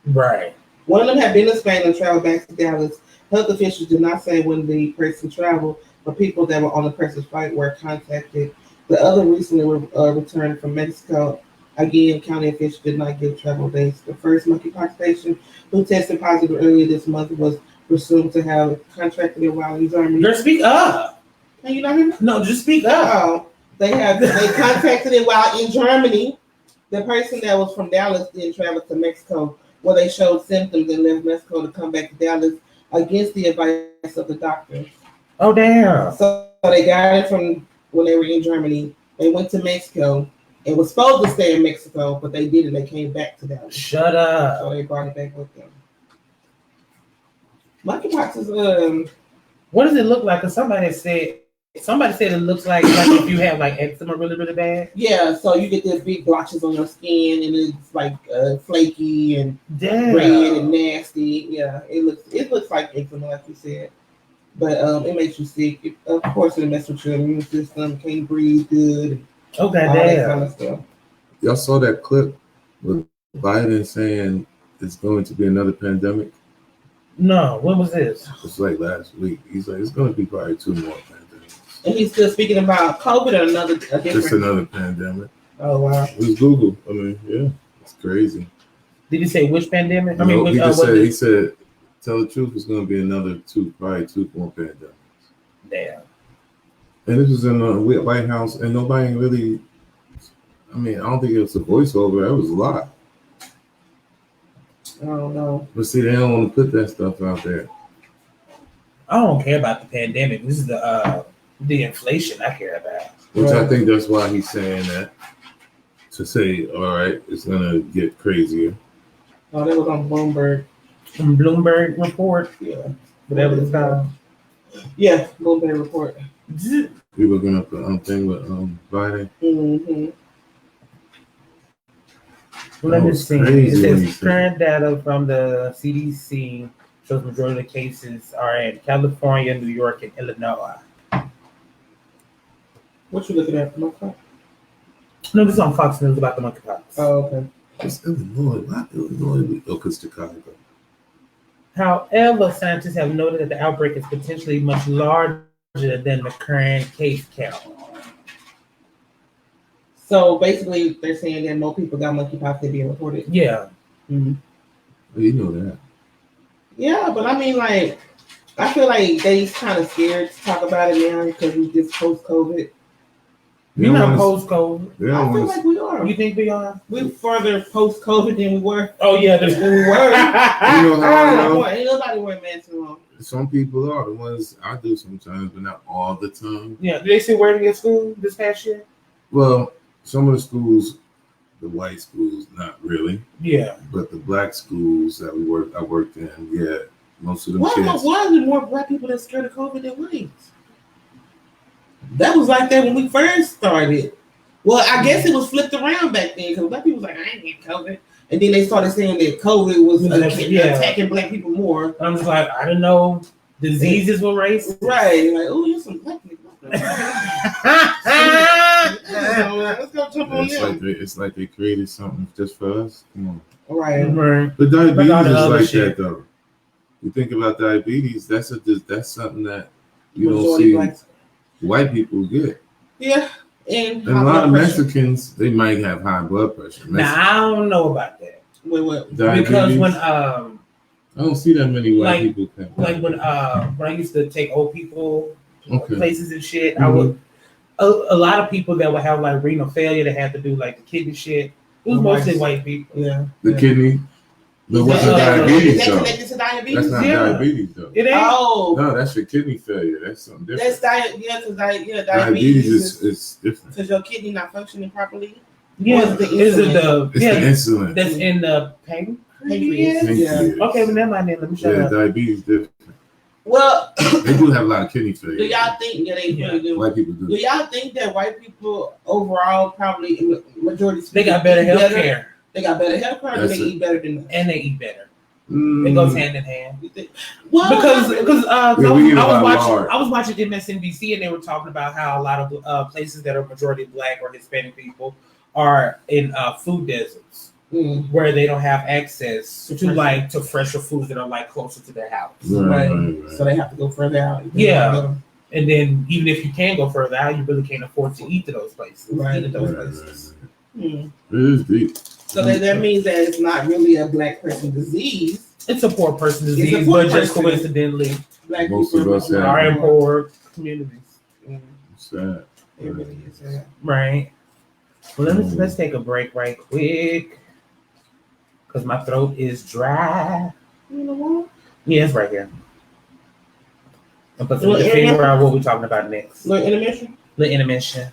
Right. One of them had been in Spain and traveled back to Dallas. Health officials did not say when the person traveled, but people that were on the person's flight were contacted. The other recently returned from Mexico. Again, county officials did not give travel dates. The first monkeypox patient who tested positive earlier this month was presumed to have contracted it while in Germany. Girl, speak up. Can you not hear me? No, just speak up. They contracted it while in Germany. The person that was from Dallas then traveled to Mexico, where they showed symptoms and left Mexico to come back to Dallas against the advice of the doctor. Oh, damn. So they got it from when they were in Germany They went to Mexico. It was supposed to stay in Mexico, but they didn't. They came back to Dallas. Shut up. So they brought it back with them. Monkeypox is What does it look like? Because somebody said it looks like if you have like eczema really, really bad. Yeah, so you get these big blotches on your skin, and it's like flaky and red and nasty. Yeah, it looks like eczema, like you said, but it makes you sick. Of course, it messes with your immune system. Can't breathe good. Okay, all that kind of stuff. Y'all saw that clip with Biden saying it's going to be another pandemic? No, when was this? It's like last week. He's like, it's going to be probably 2 more pandemics. And he's still speaking about COVID or different. Just another pandemic. Oh wow! It was Google. I mean, yeah, it's crazy. Did he say which pandemic? No, I mean, he said, tell the truth, it's going to be another probably 2 more pandemics. Damn. And this was in the White House, and nobody really. I mean, I don't think it was a voiceover. It was a lot. I don't know. But see, they don't want to put that stuff out there. I don't care about the pandemic. This is the inflation I care about. Which I think that's why he's saying that. To say, all right, it's gonna get crazier. Oh, that was on Bloomberg. From Bloomberg report. Yeah. Whatever it's called. Yeah, Bloomberg report. You looking up the thing with Biden? Mm-hmm. Let me see. It says current data from the CDC shows majority of the cases are in California, New York, and Illinois. What you looking at? Monkeypox? No, this is on Fox News about the monkeypox. Oh, okay. It's Illinois. Why Illinois? Oh, because Chicago. However, scientists have noted that the outbreak is potentially much larger than the current case count. So basically, they're saying that more people got monkeypox than being reported. Yeah. Mm-hmm. Well, you know that. Yeah, but I mean, like, I feel like they kind of scared to talk about it now because we just post-COVID. We're not post-COVID. I feel like we are. You think we are? We're further post-COVID than we were. Oh, yeah. Than we were. You know how I know? Ain't nobody wearing masks long. Some people are. The ones I do sometimes, but not all the time. Yeah. Did they say wearing it at school this past year? Well, some of the schools, the white schools, not really. Yeah. But the black schools that I worked in, yeah, most of them kids. Why is there more black people that scared of COVID than whites? That was like that when we first started. Well, I guess it was flipped around back then because black people was like, I ain't getting COVID. And then they started saying that COVID was attacking black people more. I was like, I don't know. Diseases were racist. Right. Like, oh, you're some black people. Let's go jump on them. It's like they created something just for us. Come on. Right. But diabetes is like that, though. You think about diabetes, that's something that you don't see white people get. Yeah. And a lot of Mexicans, they might have high blood pressure. Now, I don't know about that. Wait, what? Because when I don't see that many white people. Like when I used to take old people places and shit, Mm-hmm. I would a lot of people that would have like renal failure that had to do like the kidney shit. It was mostly white people. Yeah. The kidney. But what's the diabetes though? Connected to diabetes? That's not diabetes though. It ain't. Oh. No, that's your kidney failure. That's something different. That's diabetes is different. Because your kidney not functioning properly. Yeah. Is it the insulin that's in the pancreas? Yeah. Okay, but never mind. Let me shut up. Diabetes different. Well, they do have a lot of kidney failure. Do y'all think really do? White people do. Do y'all think that white people overall probably majority they got better health care? They got better health care, and they eat better than us. And they eat better. It goes hand in hand. Well, because I was watching MSNBC and they were talking about how a lot of places that are majority black or Hispanic people are in food deserts where they don't have access to fresher foods that are like closer to their house. Right. So they have to go further out. Yeah. And then even if you can go further out, you really can't afford to eat to those places. Right. It is deep. So that means that it's not really a black person disease. It's a poor person disease, but just coincidentally, black most of us are in poor communities. Sad. It really is sad. Right. Well, let's take a break right quick because my throat is dry. You know what? Yeah, it's right here. I'm supposed to figure out what we're talking about next. Little intermission.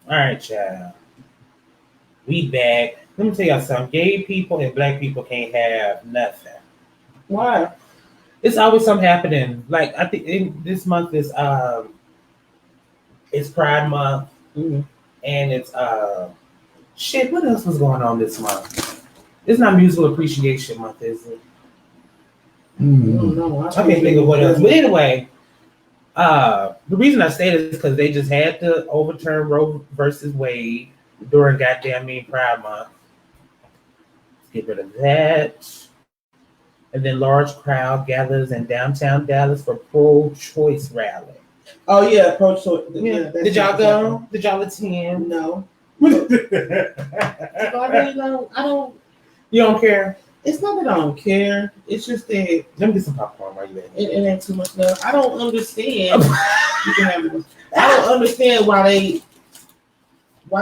All right, child. We back. Let me tell y'all something. Gay people and black people can't have nothing. Why? It's always something happening. Like I think this month is it's Pride Month, and it's shit. What else was going on this month? It's not Musical Appreciation Month, is it? No, I can't think of what else. But anyway, the reason I say this is because they just had to overturn Roe versus Wade during goddamn Pride Month. Let's get rid of that. And then large crowd gathers in downtown Dallas for pro-choice rally. Oh yeah, pro-choice. Yeah. Did y'all go? Did y'all attend? No. I really don't. I don't. You don't care? It's not that I don't care. It's just that. Let me get some popcorn while you at it. It ain't too much love. I don't understand. I don't understand why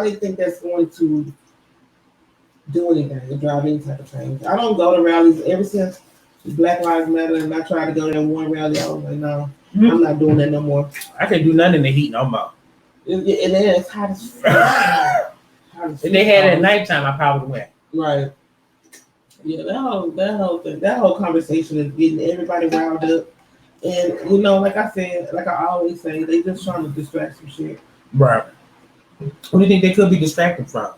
they think that's going to do anything to drive any type of change. I don't go to rallies ever since Black Lives Matter, and I tried to go to that one rally. I was like, no, I'm not doing that no more. I can't do nothing in the heat no more. And then it's hot as fuck. If they had it at nighttime, I probably went. Right. Yeah, that whole conversation is getting everybody riled up. And like I said, like I always say, they just trying to distract some shit. Right. What do you think they could be distracted from?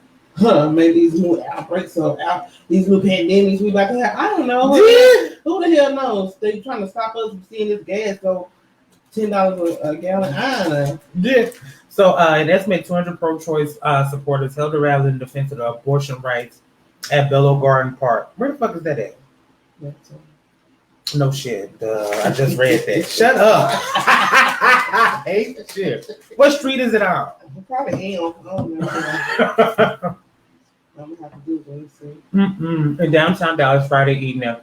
Maybe these new outbreaks or these new pandemics we about to have. I don't know. Who the hell knows? They trying to stop us from seeing this gas go $10 a gallon. I don't know. Yeah. So an estimated 200 pro-choice supporters held a rally in defense of the abortion rights at Bello Garden Park. Where the fuck is that at? No shit. I just read that. Shut up. I hate that shit. What street is it on? Probably am. I don't know. I'm gonna have to do it. Let's see. In downtown Dallas, Friday evening,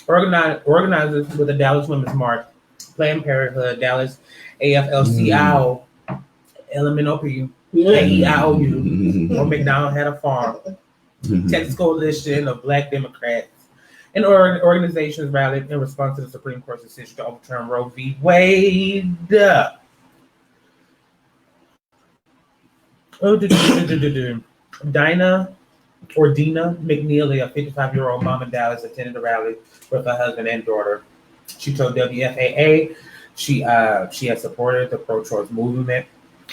organizers with the Dallas Women's March, Planned Parenthood, Dallas AFL-CIO, LMNOP, AEIOU, or McDonald had a farm, Texas Coalition of Black Democrats, and organizations rallied in response to the Supreme Court's decision to overturn Roe v. Wade. Dina McNeely, a 55-year-old mom in Dallas, attended the rally with her husband and daughter. She told WFAA she has supported the pro-choice movement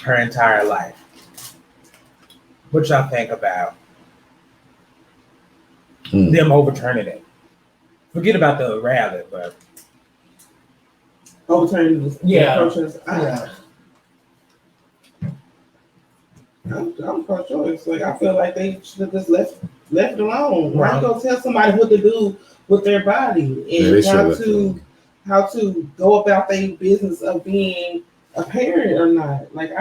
her entire life. What y'all think about them overturning it? Forget about the rally, but overturning the pro-choice. I'm pro-choice. Like, I feel like they should have just left it alone. Why right. Go tell somebody what to do with their body and how to go about their business of being a parent or not? Like,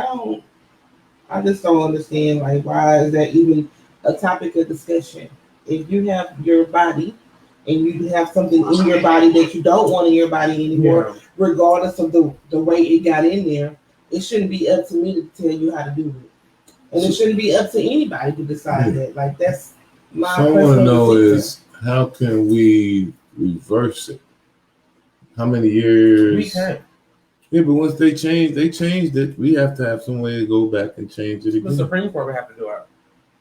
I just don't understand. Like, why is that even a topic of discussion? If you have your body and you have something in your body that you don't want in your body anymore, regardless of the way it got in there, it shouldn't be up to me to tell you how to do it. And it shouldn't be up to anybody to decide that. Like, that's my so I want to know is, how can we reverse it? How many years? We can. Yeah, but once they changed it. We have to have some way to go back and change it again. The Supreme Court would have to do it.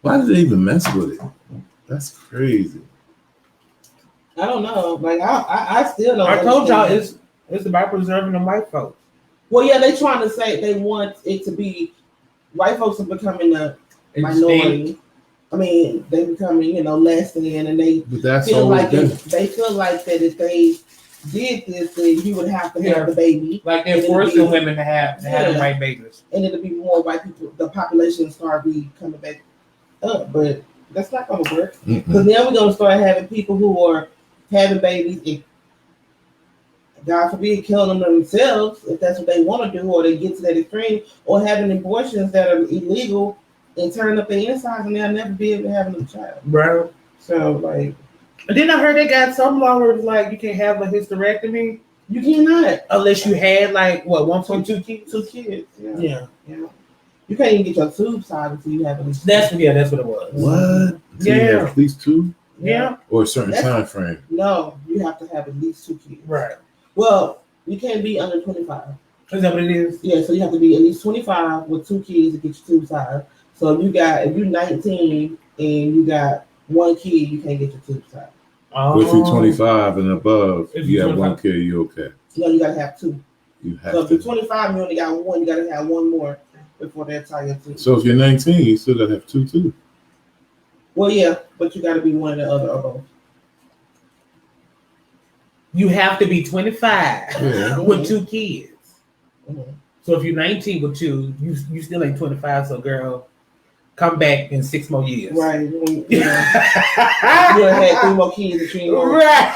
Why did they even mess with it? That's crazy. I don't know. Like, I still don't. I told y'all it's about preserving the white folks. Well, yeah, they trying to say they want it to be. White folks are becoming a minority. I mean, they becoming, less than, and they feel like they feel like that if they did this, then you would have to have the baby. Like they're forcing women to have the white babies, and it'll be more white people. The population start coming back up, but that's not going to work because now we're going to start having people who are having babies and, God forbid, killing them themselves if that's what they want to do, or they get to that extreme, or having abortions that are illegal and turn up their insides, and they'll never be able to have another child. Bro. So, like, and then I heard they got some law where it's like you can't have a hysterectomy. You cannot unless you had 1.2 kids. 2 kids. Yeah. You can't even get your tubes out until you have at least. That's what it was. What? You have at least 2. Yeah. Or a certain time frame. No, you have to have at least 2 kids. Right. Well, you can't be under 25. Is that what it is? Yeah, so you have to be at least 25 with 2 kids to get your tubes out. So if you're 19 and you got 1 kid, you can't get your tubes out. But if you're 25 and above, you have 1 kid, you're okay. No, you gotta have 2. You have so if you're 25, you only got 1. You gotta have 1 more before they tie your tubes. So if you're 19, you still gotta have 2 too. Well, yeah, but you gotta be one or the other or both. You have to be 25 with 2 kids. Mm-hmm. So if you're 19 with 2, you still ain't 25. So girl, come back in 6 more years. Right. You had 3 more kids that you ain't right.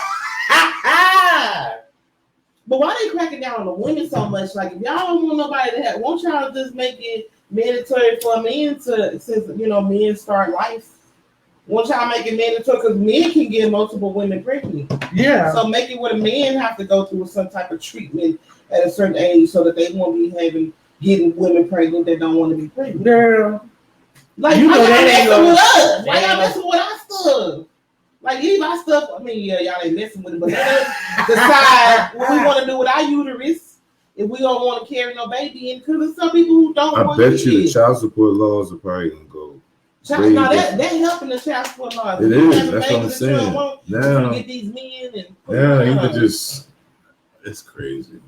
But why they cracking down on the women so much? Like, if y'all don't want nobody to have, won't y'all just make it mandatory for men since men start life? Won't y'all make it mandatory because men can get multiple women pregnant? Yeah. So make it where the men have to go through some type of treatment at a certain age so that they won't be getting women pregnant that don't want to be pregnant. Girl. Like, why y'all messing with us? Why y'all messing with our stuff? Like, leave our stuff. I mean, yeah, y'all ain't messing with it, but let us decide what we want to do with our uterus if we don't want to carry no baby in. Because there's some people who don't want to. I bet you the child support laws are probably going to go. No, that helping the child support laws. It is. That's what I'm saying. Now, get these men and you can just. It's crazy.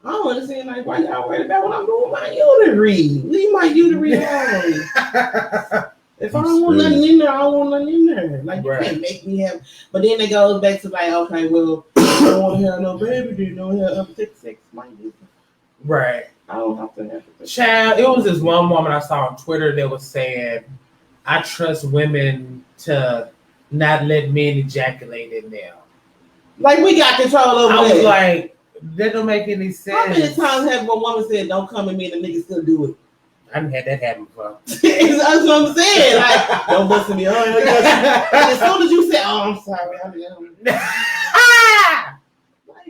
I don't understand, like, why y'all worried about what I'm doing with my uterus? Leave my uterus alone. If I don't want nothing in there, I don't want nothing in there. Like, you can't make me have. But then it goes back to like, okay, well, I don't want to have no baby. Do you don't have up to 6 months? Right. I don't have to have to. Child, it was this one woman I saw on Twitter that was saying, I trust women to not let men ejaculate in them. Like we got control over I that. was like, that don't make any sense. How many times have a woman said, "Don't come at me," and the nigga still do it? I haven't had that happen before. That's what I'm saying. Like, don't listen to me. And as soon as you say, "Oh, I'm sorry," I'm like,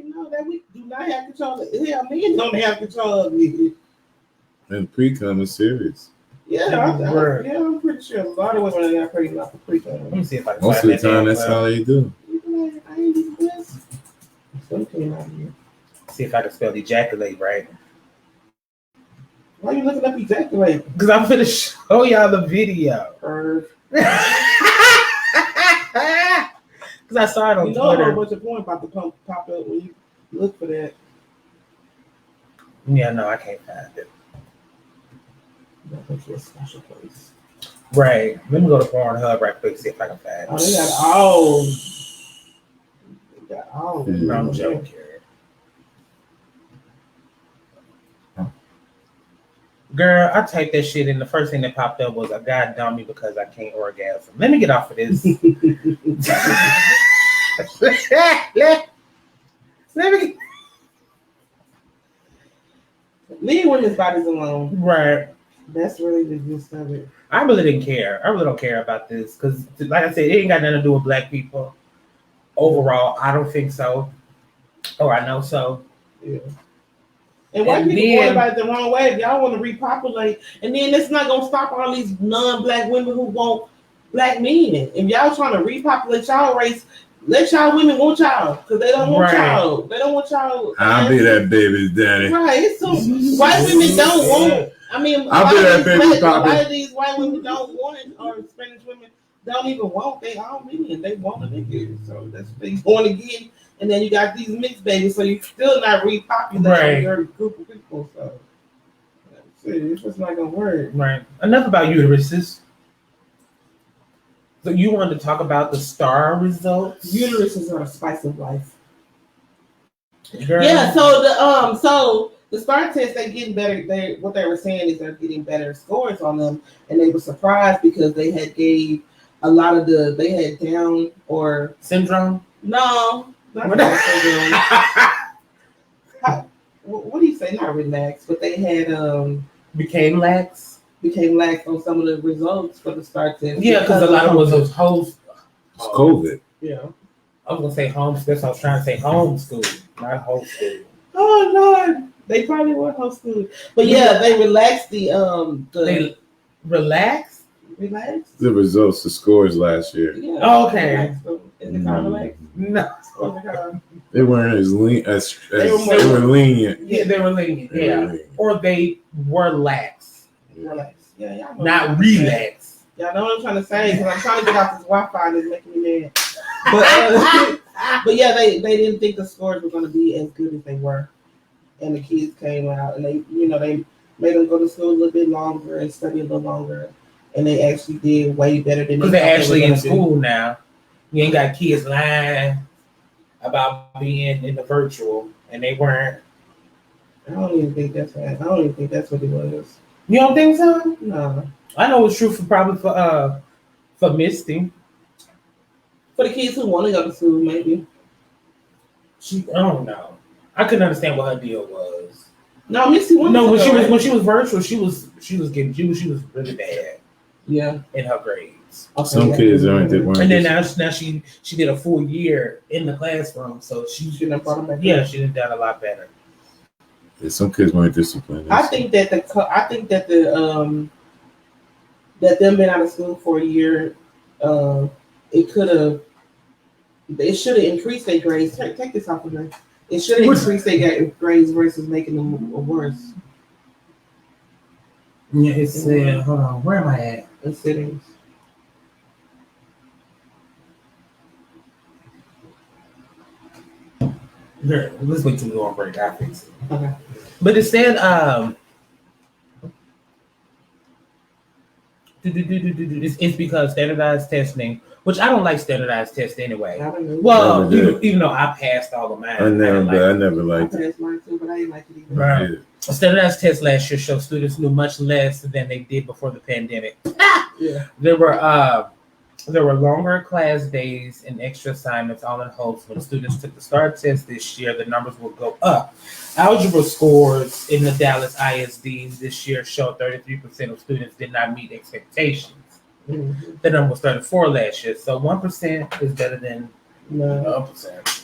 no, that we do not have control. Hell, men don't have control of me. And pre-cum is serious. Yeah, I'm pretty sure a lot of women got pregnant for pre-cum. Let me see if I can Most of find the time, that's how they do. I ain't even blessed. Some came out here. See if I can spell ejaculate right. Why are you looking up ejaculate? Because I'm finna show y'all the video. Because I saw it on Twitter. A Twitter. whole bunch of porn about to pop up when you look for that. Yeah, no, I can't find it. That's a special place. Right. Let me go to Pornhub right quick, see if I can find it. Oh, they got all. They got all. No, I'm joking. Girl, I typed that shit in. The first thing that popped up was a guy dumped me because I can't orgasm. Let me get off of this. let me leave women's bodies alone. Right. That's really the gist of it. I really didn't care. I really don't care about this because, like I said, it ain't got nothing to do with black people. Overall, I don't think so. Or I know so. Yeah. And white people going about it the wrong way. If y'all want to repopulate, and then it's not gonna stop all these non-black women who want black men. If y'all trying to repopulate y'all race, let y'all women want y'all because they don't want y'all. They don't want y'all. I'll be that baby's daddy. Right. It's so white women don't want. I mean, I'll be that baby a lot of these white women don't want it, or Spanish women don't even want their own men. They want a nigga, so that's what they want to get. And then you got these mixed babies, so you're still not repopulating your group of people. So it's just not gonna work. Right. Enough about uteruses. So you wanted to talk about the STAR results? Uteruses are a spice of life. Girl. Yeah. So the STAR test, they getting better. What they were saying is they're getting better scores on them, and they were surprised because they had gave a lot of they had Down or syndrome. No. Not what do you say? Not relaxed, but they had became lax on some of the results for the STAR test. Yeah, because a lot of those host COVID. Yeah, I was gonna say homeschool. That's what I was trying to say. Homeschool, not homeschool. Oh Lord, they probably were homeschooled, but yeah, they relaxed they relaxed. Relaxed the results, the scores last year. Yeah. Oh, okay. Is it called relaxed? No. They weren't as lean as they were lenient. Yeah, they were lenient. Yeah, or they were lax. Relax. Yeah, y'all know not relax. Y'all know what I'm trying to say because I'm trying to get off this Wi-Fi and it's making me mad. But yeah, they didn't think the scores were going to be as good as they were, and the kids came out and they made them go to school a little bit longer and study a little longer, and they actually did way better than because they're actually in school now. You ain't got kids lying about being in the virtual, and they weren't. I don't even think that's right. I don't even think that's what it was. You don't think so? No. I know it's true for Misty. For the kids who want to go to school, maybe. I don't know. I couldn't understand what her deal was. No, Misty wanted to go, when she was virtual, she was really bad. Yeah. In her grades. Okay, some kids aren't. And then now she did a full year in the classroom, so she done a lot better. Yeah, some kids weren't disciplined. I think that that them being out of school for a year, it should have increased their grades. Take this off of her. It should have increased their grades versus making them worse. Yeah, it said, hold on, where am I at? In settings. Here, let's wait till we go on break. I'll fix it. Okay. But it said, it's because standardized testing, which I don't like standardized tests anyway. Well, even though I passed all of mine. I never liked it. I passed mine too, but I didn't like it either. Right. A standardized test last year showed students knew much less than they did before the pandemic. Yeah. There were There were longer class days and extra assignments, all in hopes when students took the STAR test this year, the numbers will go up. Algebra scores in the Dallas ISD this year showed 33% of students did not meet expectations. Mm-hmm. The number was 34 last year, so 1% is better than 1%.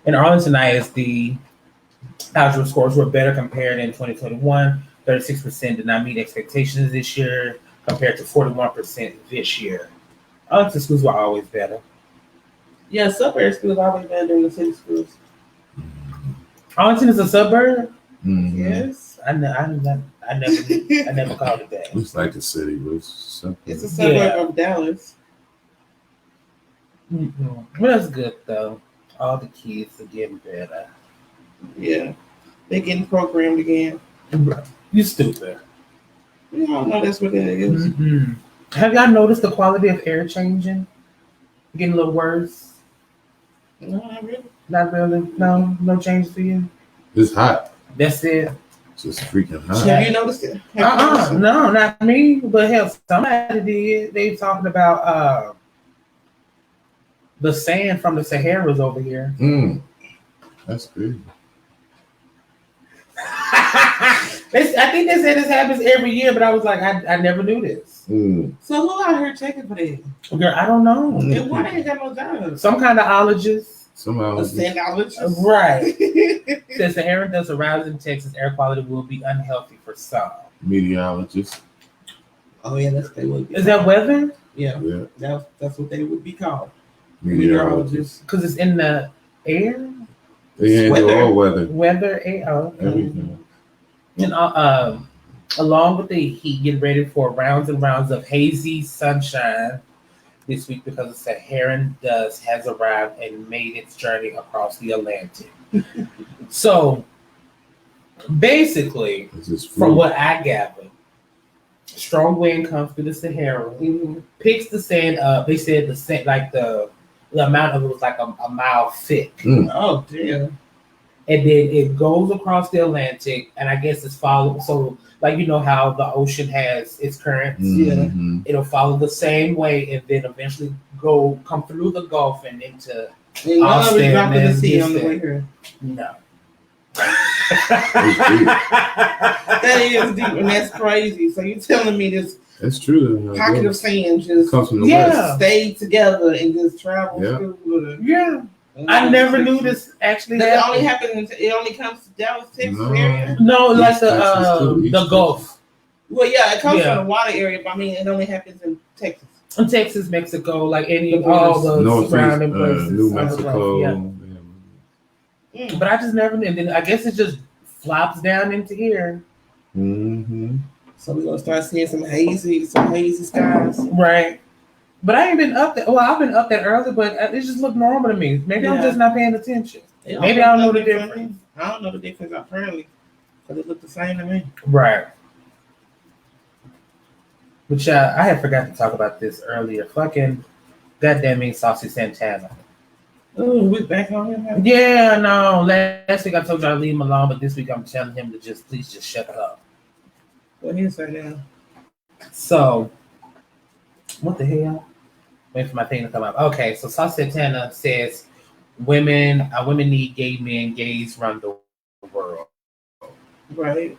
In Arlington ISD, algebra scores were better compared in 2021. 36% did not meet expectations this year, compared to 41% this year. Arlington schools were always better. Yeah, suburb schools are always better than the city schools. Arlington is a suburb? Mm-hmm. Yes. I never called it that. Looks like the city was. It's a suburb of Dallas. Mm-hmm. Well, that's good though. All the kids are getting better. Yeah, they're getting programmed again. You stupid. You don't know that's what it is. Mm-hmm. Have y'all noticed the quality of air changing? Getting a little worse? No, not really. Not really? No change for you? It's hot. That's it. Just freaking hot. Have you noticed it? No, not me. But hell, somebody did. They talking about the sand from the Sahara's over here. That's good. I think they said this happens every year, but I was like, I never knew this. So who out here checking for that? Girl, I don't know. And why they ain't got no job? Some kind of ologist. Sandologist. Right. Says the Saharan dust aroused in Texas, air quality will be unhealthy for some. Meteorologist. Oh yeah, that's what they would be. Is that weather? Yeah. That's what they would be called. Meteorologist. Because it's in the air. They handle all weather. Weather, air, everything. And along with the heat, getting ready for rounds and rounds of hazy sunshine this week because the Saharan dust has arrived and made its journey across the Atlantic. So, basically, from what I gathered, strong wind comes through the Sahara, picks the sand up. They said the sand, like the amount of it was like a mile thick. Oh, damn. And then it goes across the Atlantic, and I guess it's followed. So, like, you know how the ocean has its currents? Mm-hmm. It'll follow the same way, and then eventually come through the Gulf and into and Austin. Drop in the sea on the way here. No. That is deep, and that's crazy. So you're telling me this That's true. pocket of sand just comes from the west. stayed together and just traveled through the... Yeah. I never knew this actually. That only happens. It only comes to Dallas, Texas area. No, like the Gulf. Well, yeah, it comes from the water area, but I mean, it only happens in Texas. In Texas, Mexico, like all the surrounding places. New Mexico. Yeah. But I just never knew. And then I guess it just flops down into here. Mm-hmm. So we're gonna start seeing some hazy skies, right? But I ain't been up there. Well, I've been up that early, but it just looked normal to me. Maybe I'm just not paying attention. Maybe I don't know the difference. I don't know the difference apparently, because it looked the same to me. Right. Which I had forgot to talk about this earlier. Fucking goddamn me, Saucy Santana. Oh, we back on him now? Yeah, no. Last week I told you I'd leave him alone, but this week I'm telling him to please shut up. What he say now? So, what the hell? Wait for my thing to come up. Okay, so Saucy Santana says women need gay men. Gays run the world. Right.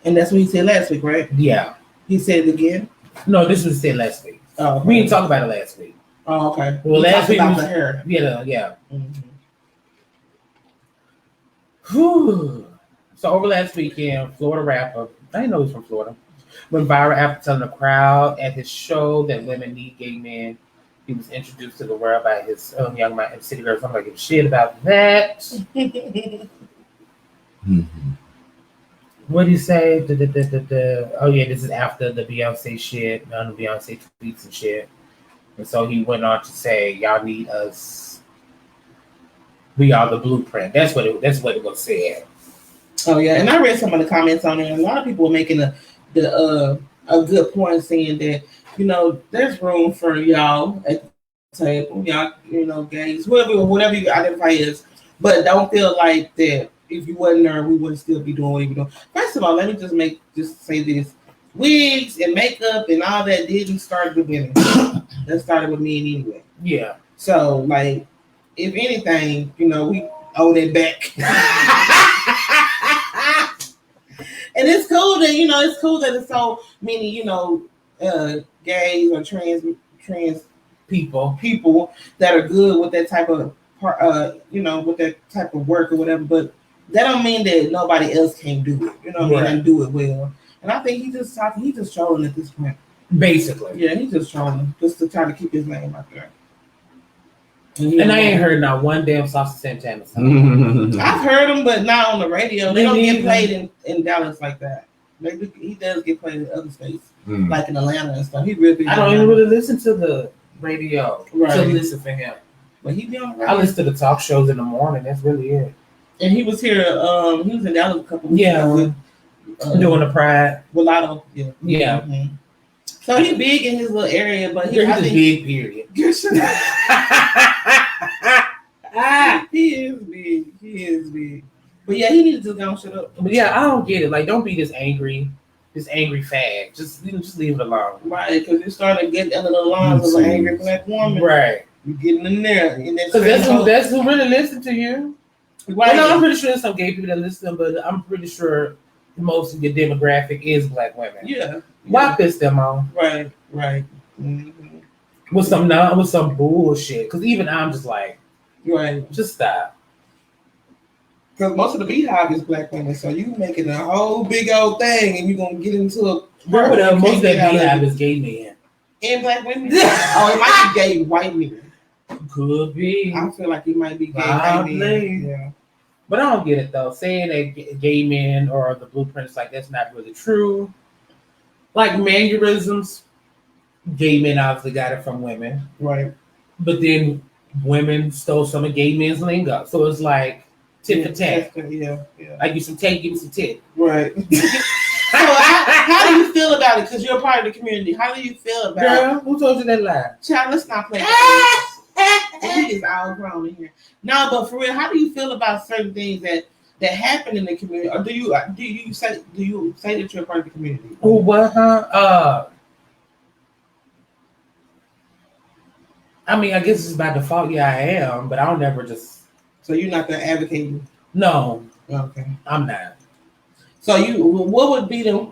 And that's what he said last week, right? Yeah. He said it again? No, this was said last week. Oh, okay. We didn't talk about it last week. Oh, okay. Well, last week about the hair. Yeah. Mm-hmm. Whew. So over last weekend, Florida rapper, I didn't know he was from Florida, went viral after telling the crowd at his show that women need gay men. He was introduced to the world by his young man, City Girls. I'm not giving shit about that. Mm-hmm. What did he say? Oh yeah, this is after the Beyonce shit, the Beyonce tweets and shit. And so he went on to say, "Y'all need us. We are the blueprint." That's what it was said. Oh yeah, and I read some of the comments on it. And a lot of people were making a good point, saying that there's room for y'all at the table, y'all, gays, whatever you identify as, but don't feel like that. If you wasn't there, we wouldn't still be doing what we doing. First of all, let me just say this. wigs and makeup and all that didn't start with women. That started with men anyway. Yeah. So, like, if anything, we owe that back. And it's cool that, it's so many, gays or trans people that are good with that type of with that type of work or whatever, but that don't mean that nobody else can do it. And do it well. And I think he's just trolling at this point. Basically. Yeah, he's just trolling just to try to keep his name out there. And I ain't heard not one damn Saucy Santana song. I've heard them, but not on the radio. They don't get played in Dallas like that. He does get played in other states, like in Atlanta and stuff. He really. I don't even really listen to the radio to listen for him. But he be on the radio. I listen to the talk shows in the morning. That's really it. And he was here. He was in Dallas a couple weeks ago. Doing the Pride. With Lotto. Yeah. Yeah. Mm-hmm. So he's big in his little area, but he's just big. Period. He is big. He is big. But yeah, he needs to go and shut up. But yeah, I don't get it. Like, don't be this angry fag. Just leave it alone. Right, because you started getting under the lines of an angry black woman. Right. You're getting in there. So that's who really listen to you. Right. I'm pretty sure there's some gay people that listen, but I'm pretty sure most of your demographic is black women. Yeah. Why piss them off? Right. Mm-hmm. With some bullshit. Because even I'm just like, right. Just stop. Because most of the Beehive is black women, so you making a whole big old thing, and you're gonna get into a. Most of that Beehive is gay men and black women. Oh, it might be gay white men. Could be. I feel like it might be gay white men. Yeah. But I don't get it though. Saying that gay men or the blueprints, like, that's not really true. Like mannerisms, gay men obviously got it from women, right? But then women stole some of gay men's lingo, so it's like tit for tat. Yeah. Like, you some take, give me some tit. Right. So how do you feel about it? Because you're a part of the community. How do you feel about it? Girl, who told you that lie? Child, let's not play that. He is all grown in here. No, but for real, how do you feel about certain things that happen in the community? Or do you say that you're a part of the community? Oh, what? Huh? I mean, I guess it's by default. Yeah, I am, but I'll never just. So you're not the advocating? No. Okay. I'm not. So what would be the?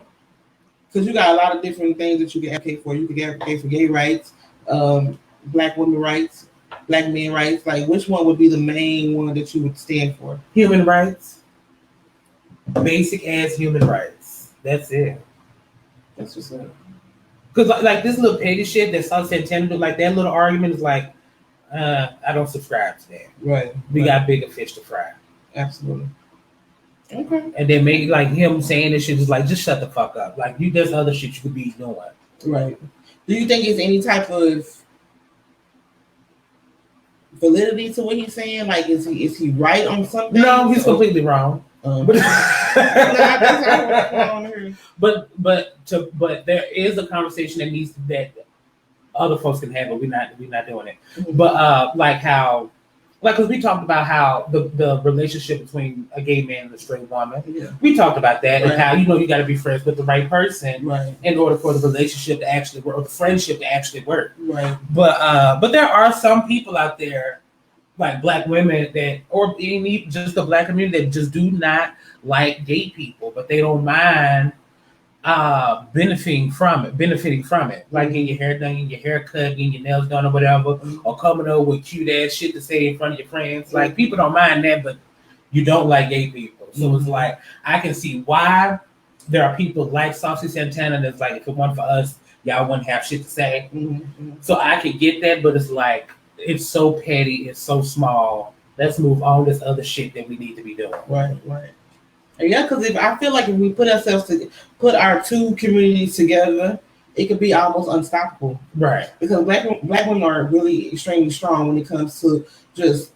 Because you got a lot of different things that you can advocate for. You can advocate for gay rights, black women rights, black men rights. Like, which one would be the main one that you would stand for? Human rights. Basic ass human rights. That's it. That's what's up. Because like this little petty shit that Saucy Santana do, like that little argument is like, I don't subscribe to that. Right. We got bigger fish to fry. Absolutely. Okay. And then make like him saying this shit is like, just shut the fuck up. Like, there's other shit you could be doing. Right. Do you think it's any type of validity to what he's saying? Like, is he right on something? No, he's completely wrong. But there is a conversation that other folks can have, but we're not doing it. Mm-hmm. But because we talked about how the relationship between a gay man and a straight woman. Yeah. We talked about that, right. And how you got to be friends with the right person, right, in order for the relationship to actually work, or the friendship to actually work. Right. But there are some people out there, like black women or even just the black community, that just do not like gay people, but they don't mind benefiting from it, like getting your hair done, getting your hair cut, getting your nails done or whatever, or coming over with cute ass shit to say in front of your friends. Like, people don't mind that, but you don't like gay people. So it's like, I can see why there are people like Saucy Santana that's like, if it weren't for us, y'all wouldn't have shit to say. Mm-hmm. So I could get that, but it's like, it's so petty, it's so small. Let's move on this other shit that we need to be doing. Right. Yeah, because I feel like if we put our two communities together, it could be almost unstoppable. Right. Because black women are really extremely strong when it comes to just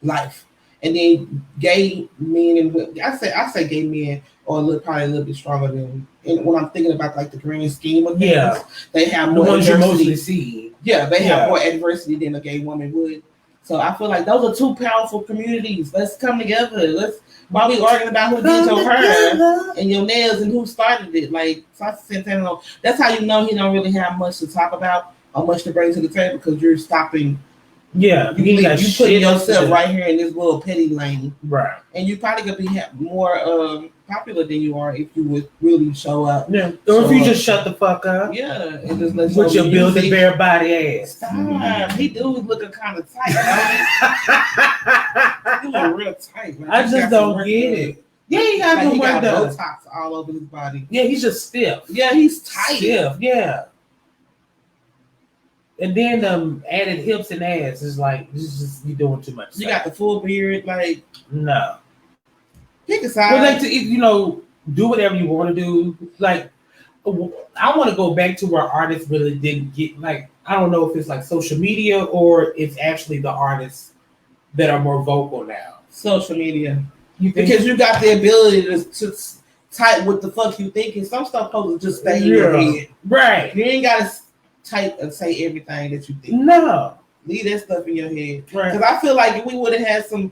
life. And then gay men, and I say gay men are probably a little bit stronger than, and when I'm thinking about like the grand scheme of things, they have more the ones adversity. You mostly see. Yeah, they have more adversity than a gay woman would. So I feel like those are two powerful communities. Let's come together. While we arguing about who did your hair and your nails and who started it. Like Saucy Santana, that's how you know he don't really have much to talk about or much to bring to the table because you're stopping. Yeah, you putting yourself right here in this little petty lane, right? And you probably could be more popular than you are if you would really show up. Yeah, or if you just shut the fuck up. Yeah, and just let with your build-a bare body ass. Stop. He do looking kind of tight. He look real tight. Like, I just don't get it. Yeah, he got like the work done. Botox all over his body. Yeah, he's just stiff. Yeah, he's tight. Stiff. Yeah. And then added hips and ass is like you doing too much. You got the full beard, like no. Pick a side. But like to do whatever you want to do. Like I want to go back to where artists really didn't get like I don't know if it's like social media or it's actually the artists that are more vocal now. Social media, because you got the ability to type what the fuck you thinking. Some stuff supposed to just stay in your head, right? You ain't gotta type and say everything that you think. No, leave that stuff in your head. Right. Because I feel like if we would have had some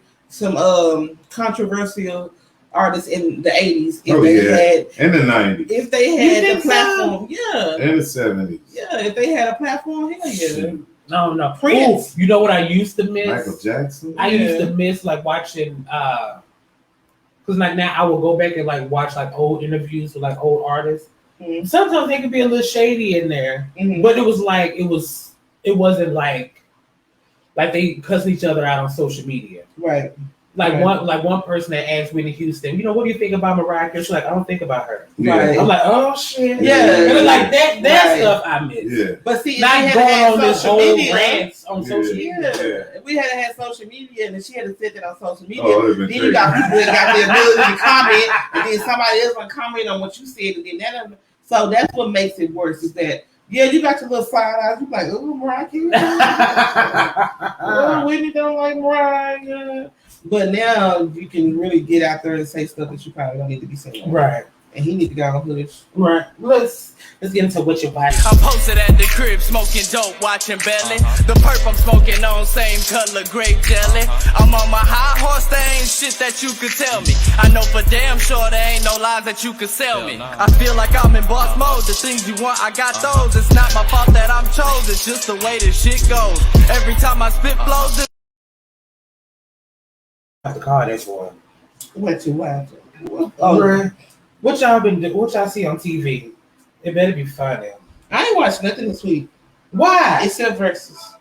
controversial artists in the 80s, if they had in the 90s, if they had the platform, in the 70s, if they had a platform, hell yeah. No. Prince. Ooh, you know what I used to miss? Michael Jackson. I used to miss like watching because like now I will go back and like watch like old interviews with like old artists. Mm-hmm. Sometimes they could be a little shady in there, but it was like it wasn't like they cussing each other out on social media, right? Like one person that asked Whitney Houston, what do you think about Mariah Carey? She's like, I don't think about her. Yeah. Right. I'm like, oh shit, yeah. And like that stuff I miss. Yeah. But see, not going on this whole rants on social media. Yeah. If we had social media and she had to sit that on social media, then you got people that got the ability to comment, and then somebody else gonna comment on what you said, and then that. So that's what makes it worse is that you got your little side eyes. You like, oh, Mariah Carey. Oh, Whitney don't like Mariah. But now you can really get out there and say stuff that you probably don't need to be saying. Right. And he need to go on push. Right. Let's get into what your body. I'm posted at the crib, smoking dope, watching Belly. The perp I'm smoking on, same color, grape jelly. I'm on my high horse, there ain't shit that you could tell me. I know for damn sure there ain't no lies that you could sell me. I feel like I'm in boss mode, the things you want, I got those. It's not my fault that I'm chosen, it's just the way this shit goes. Every time I spit blows, the car that's one. What you watch? Oh, what y'all been doing? What y'all see on TV? It better be funny. I ain't watched nothing this week. Why? Except verses.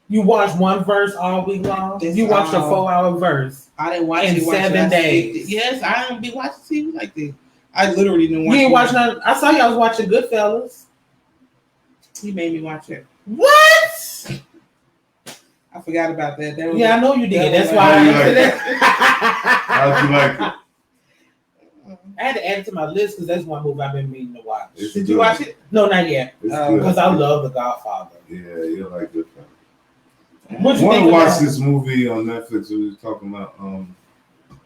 You watched one verse all week long? You watched a 4-hour verse. I didn't watch in 7 days. Yes, I don't be watching TV like this. I literally didn't watch. You ain't watch none. I saw y'all was watching Goodfellas. He made me watch it. What? I forgot about that. I know you did. That's why I answered that. How'd you like it? I had to add it to my list because that's one movie I've been meaning to watch. Did you watch it? No, not yet. Because I love The Godfather. Yeah, you like Goodfellas. What you I want think to watch about this movie on Netflix. We was talking about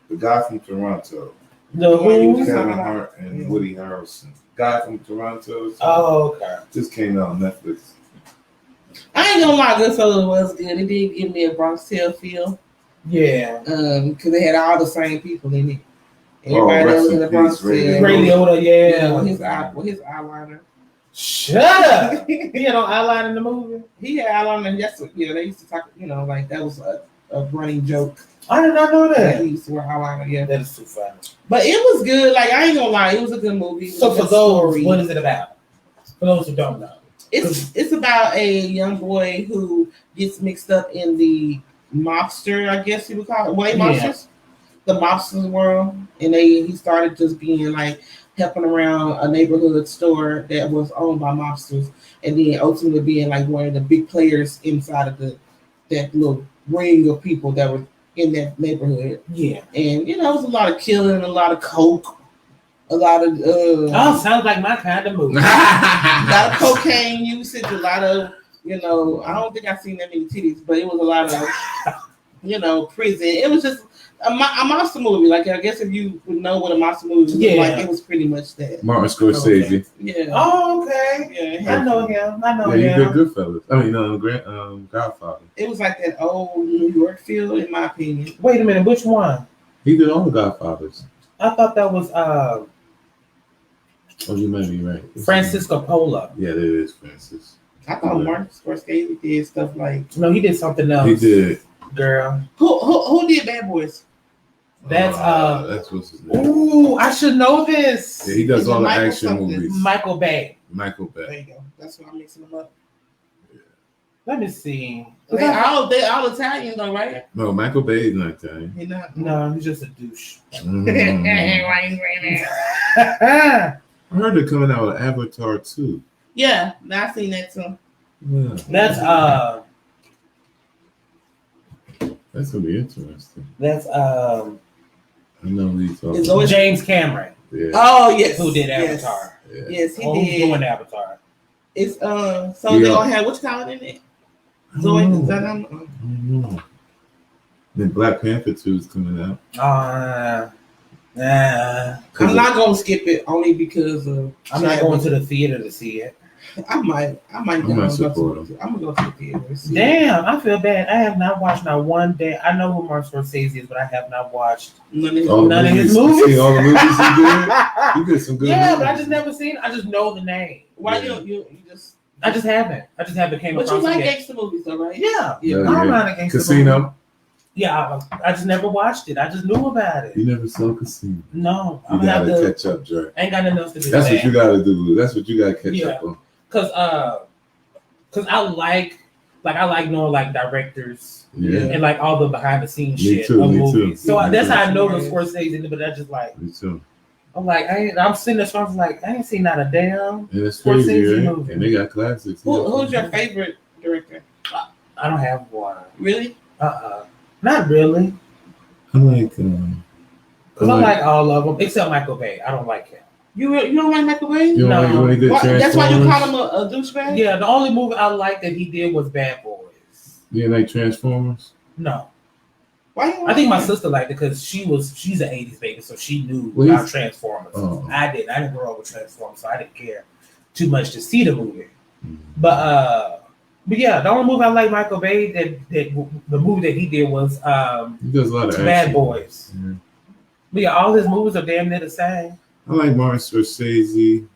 the guy from Toronto. The who? Kevin Hart and Woody Harrelson. Guy from Toronto. Oh, okay. Just came out on Netflix. I ain't gonna lie, Goodfellas was good. It did give me a Bronx Tale feel. Yeah. Because they had all the same people in it. Everybody else in the Bronx Tale. Ray Liotta, yeah. With his eyeliner. Shut up. He had on eyeliner in the movie. He had eyeliner. Yes, they used to talk. Like that was a running joke. I did not know that. He used to wear eyeliner. Yeah, that is too funny. But it was good. Like I ain't gonna lie, it was a good movie. So for those, what is it about? For those who don't know, it's about a young boy who gets mixed up in the mobster, I guess you would call it. Mobsters, the mobsters world, and he started just being like helping around a neighborhood store that was owned by mobsters, and then ultimately being like one of the big players inside of that little ring of people that were in that neighborhood. Yeah, and it was a lot of killing, a lot of coke, a lot of sounds like my kind of movie. a lot of cocaine usage, a lot of I don't think I've seen that many titties, but it was a lot of prison. It was just a monster movie. Like I guess if you would know what a monster movie was, like it was pretty much that. Martin Scorsese. Okay. Yeah. Oh, okay. Yeah, I know him. Yeah, he did Goodfellas. I mean, Godfather. It was like that old New York feel, in my opinion. Wait a minute, which one? He did all the Godfathers. I thought that was Oh, you might be right. Francis Coppola. Yeah, that is Francis. I thought Martin Scorsese did stuff like. No, he did something else. He did. Girl. Who did Bad Boys? That's what's his name. Ooh, I should know this. Yeah, he does all the action movies. Michael Bay. Michael Bay. There you go. That's why I'm mixing them up. Let me see. They all Italian though, right? No, Michael Bay is not Italian. He not. No, he's just a douche. I heard they're coming out with Avatar 2. Yeah, I seen that too. Yeah. That's gonna be interesting. That's I know who he's talking about. James Cameron. Yeah. Oh yes. Who did Avatar? Yes, yes he Who's did. doing Avatar? It's so they're gonna have which color in it? Zoe. Is that I don't know. Then Black Panther 2 is coming out. I'm not gonna skip it only because of. I'm not going to the theater to see it. I might support him. I'm gonna go to the theater to see Damn, I feel bad. I have not watched not one day. I know who Martin Scorsese is, but I have not watched none of his movies. See all the movies he did? He did some good movies. But I just never seen. I just know the name. Why you just? I just haven't. I just haven't came across. But you like it yet. gangster movies, though, right? Yeah. I'm not a gangster Casino. movie. Yeah, I just never watched it. I just knew about it. You never saw Casino. No, you gotta catch up, Dre. Ain't got nothing else to do. That's what you gotta do. That's what you gotta catch up on. Cause I like knowing like directors and like all the behind the scenes shit too, of me movies. Too. So that's how I know the Scorsese, but I just like. Me too. I'm like I'm sitting there, so I was like, I ain't seen not a damn it's crazy, Scorsese right? movie. And they got classics. Who's your favorite director? I don't have one. Really? Not really. I like. Cause I like all of them except Michael Bay. I don't like him. You don't like Michael Bay? You don't like when he did that's why you call him a douchebag? Yeah, the only movie I liked that he did was Bad Boys. You didn't like Transformers? No. Why? I think my sister liked it because she's an 80s baby, so she knew about Transformers. Oh. I didn't grow up with Transformers, so I didn't care too much to see the movie. But yeah, the only movie I like Michael Bay that the movie that he did was he does a lot of Bad action. Boys. Yeah. But yeah, all his movies are damn near the same. I like Martin Scorsese.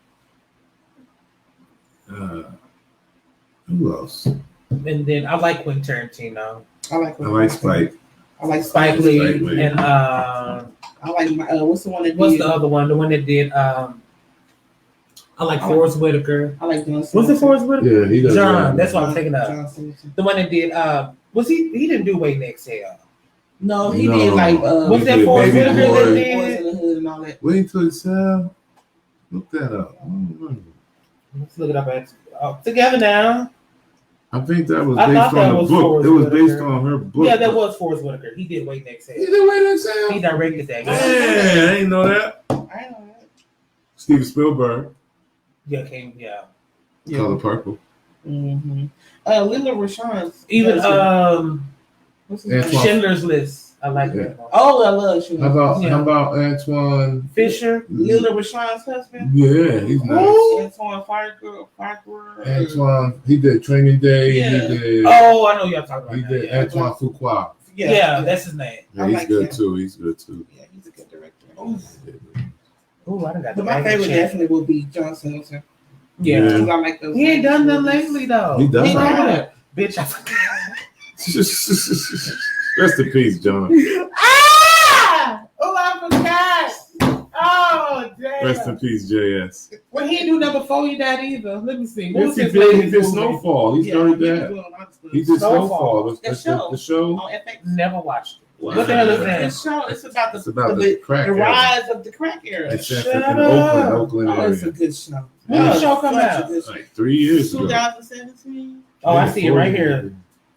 Who else? And then I like Quentin Tarantino. I like Spike. I like Spike Lee. And I like what's the one that what's the other one? The one that did I like Forrest Whitaker. I like John. Was it Forrest Whitaker? Yeah, he does. John. That's what I'm thinking of. The one that did was he didn't do Waiting to Exhale. No, he did like was that Forrest Whitaker that did? Boys in the Hood and all that. Wait till it's look that up. Let's look it up. Together now. I think that was based on the book. It was based on her book. Yeah, that was Forrest Whitaker. He did Waiting to Exhale. He did Waiting to Exhale? He directed that. Man, I didn't know that. I know that. Steven Spielberg. Yeah. Color Purple. Mm-hmm. Lila Rashawn's even what's his name? Schindler's List. I like that one. Oh, I love Schindler's List. How about Antoine Fisher? Lila Rashawn's husband? Yeah, he's nice. Antoine Farquhar. Antoine, he did Training Day. Yeah. He did. Oh, I know you're talking about. He did Antoine Fuqua. Yeah, that's his name. Yeah, he's good too. He's good too. Yeah, he's a good director. Oh, I done got But my favorite definitely will be John Singleton. Yeah. I like those. He ain't done nothing lately though. He does. Bitch, I forgot. Rest in peace, John. Oh, I forgot. Oh, damn. Rest in peace, JS. Well, he didn't do that before he died either. Let me see. Yes, he did. He did Snowfall. He started that. He did Snowfall. The show. On FX. Never watched it. Wow. What the hell is that? The show. It's about the crack the era. rise of the crack era. It's in Oakland Oh, area. it's a good show. When did the show come out? Like 3 years ago. 2017. Oh, I see it right here.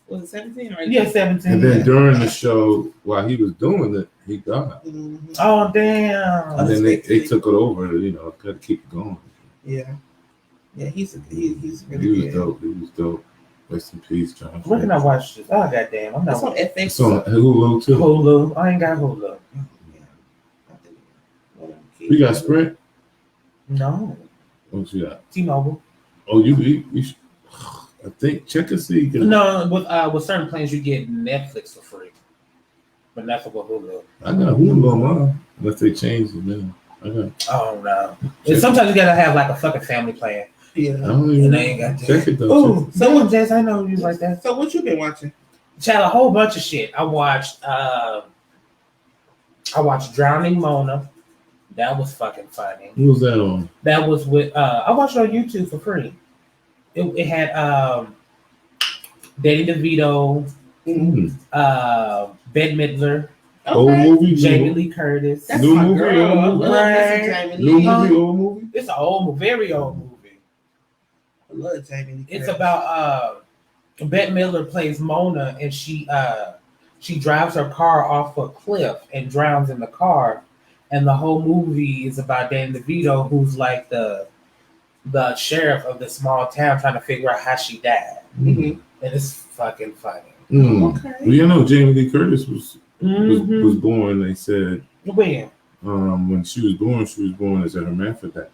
Was it 17 or Yeah, 17. And then during the show, while he was doing it, he died. Mm-hmm. Oh, damn. And then they took it over. Got to keep it going. Yeah. Yeah, he's really He was dope. He was dope. Rest in peace, John. Where can I watch this? Oh goddamn, I'm not. It's on FX. It's on Hulu too. Hulu. I ain't got Hulu. You got Sprint? No. What you got? T-Mobile. Oh, you should, I think check and see. No, with certain plans you get Netflix for free, but not for Hulu. I got Hulu on mine unless they change it now. Oh no! And sometimes you gotta have like a fucking family plan. Yeah, and they ain't got that. Check it though. Ooh, so what, Jess? I know you like that. So what you been watching? Child, a whole bunch of shit. I watched Drowning Mona. That was fucking funny. Who was that on? That was with I watched it on YouTube for free. It had Danny DeVito, Bette Midler, old movie, Jamie Lee Curtis. That's new my movie, girl. old movie, Right. new movie, old movie. It's an old, very old movie. I love Jamie Lee Curtis. It's about Bette Midler plays Mona, and she drives her car off a cliff and drowns in the car. And the whole movie is about Danny DeVito, who's like the sheriff of the small town, trying to figure out how she died. Mm-hmm. And it's fucking funny. Okay. Well, you know, Jamie Lee Curtis was born. They said when she was born as a hermaphrodite.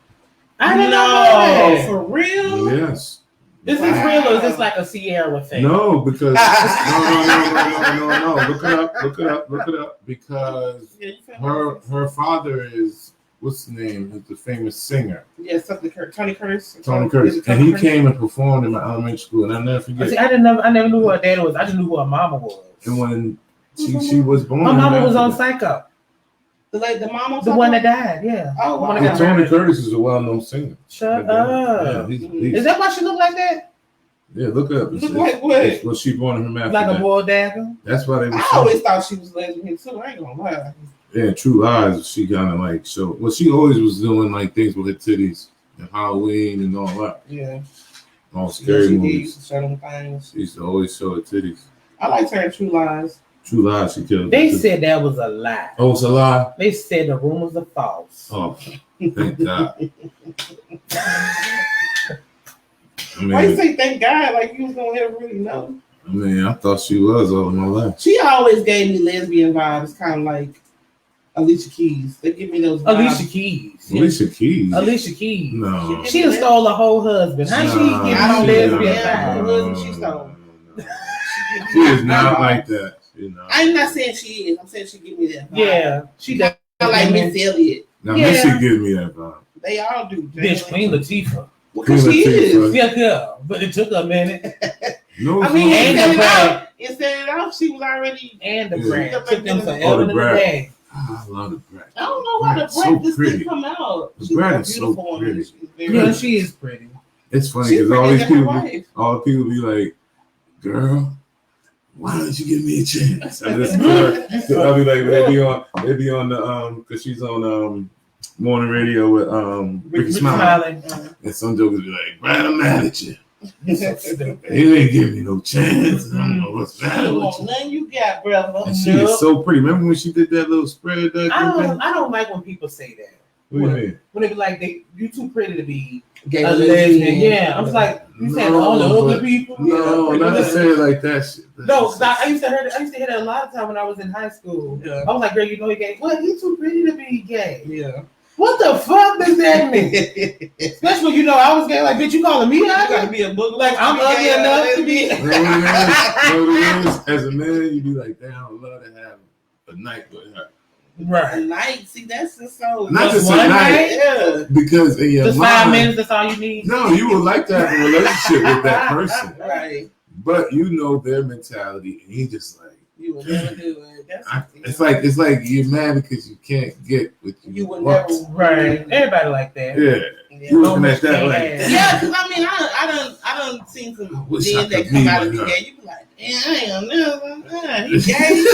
I didn't know. For real? Yes. Is this real or is this like a Sierra thing? No, because no. Look it up. Because her father is what's the name? He's the famous singer. Yeah, something Tony Curtis. Tony Curtis, and he came and performed in my elementary school, and I'll never forget. See, I never knew who her dad was. I just knew who her mama was. And when she was born, my mama was on Psycho. The mama, the one that died. Yeah. Oh, wow. And Tony Curtis is a well-known singer. Shut up. Yeah, is that why she looked like that? Yeah, look up. Look like what? Was she born in her mouth? Like a boiled dagger? That's why they. I always thought she was lesbian too. I ain't gonna lie. Yeah, True Lies. She kind of like showed. Well, she always was doing like things with her titties and Halloween and all that. Yeah. All scary movies. Show them things. She used to always show her titties. I liked her in True Lies. True Lies. She killed. They said that was a lie. Oh, it's a lie. They said the rumors are false. Oh, thank God. I mean, why you say thank God? Like you was gonna ever really know. I mean, I thought she was all my life. She always gave me lesbian vibes, kind of like Alicia Keys. They give me those vibes. Alicia Keys. Alicia Keys. Alicia Keys. No. She done stole a whole husband. How she get no lesbian vibes? She stole. She is not like that. You know. I'm not saying she is. I'm saying she give me that vibe. Yeah. She does. Like Miss Elliott. Now Missy gives me that vibe. They all do. Bitch, Queen Latifah. Because she is. Yeah, but it took a minute. No, I mean, and instead of out, she was already. And the brand. Took them forever Oh, the in the Brat. day. I love the Brat. I don't know why the Brat just didn't come out. The Brat is so pretty. Yeah, she is pretty. It's funny because all the people be like, girl, why don't you give me a chance? I just I'll be like, they be on the because she's on morning radio with Ricky Smiley. And some jokers be like, Brad, I'm mad at you. You ain't give me no chance. I don't know what's matter with you. Nothing you got, brother. And she is so pretty. Remember when she did that little spread? I don't like when people say that. What do you mean? When they be like, you too pretty to be gay a lesbian. Yeah, I'm just like, you saying all the ugly people? No, not to say it like that shit. No, I used to hear that a lot of time when I was in high school. Yeah. I was like, girl, you know he gay. Well, he's too pretty to be gay. Yeah. What the fuck does that mean? Especially when you know I was gay. Like, bitch, you calling me ugly? You gotta be a booger. Like, I'm ugly enough to be. As a man, you be like, damn, I would love to have a night with her. Right. A night, see, that's just so. Not just a night. Yeah. Because in your just mind, 5 minutes, that's all you need. No, you would like to have a relationship with that person. Right. But you know their mentality, and you just like. You would never do it. It's like you're mad because you can't get what you would want. never. Right. Everybody like that. Yeah. You looking at that like. Yeah, because I mean, I done seen some men that come out of the gay. You be like, damn, I ain't never. He gay.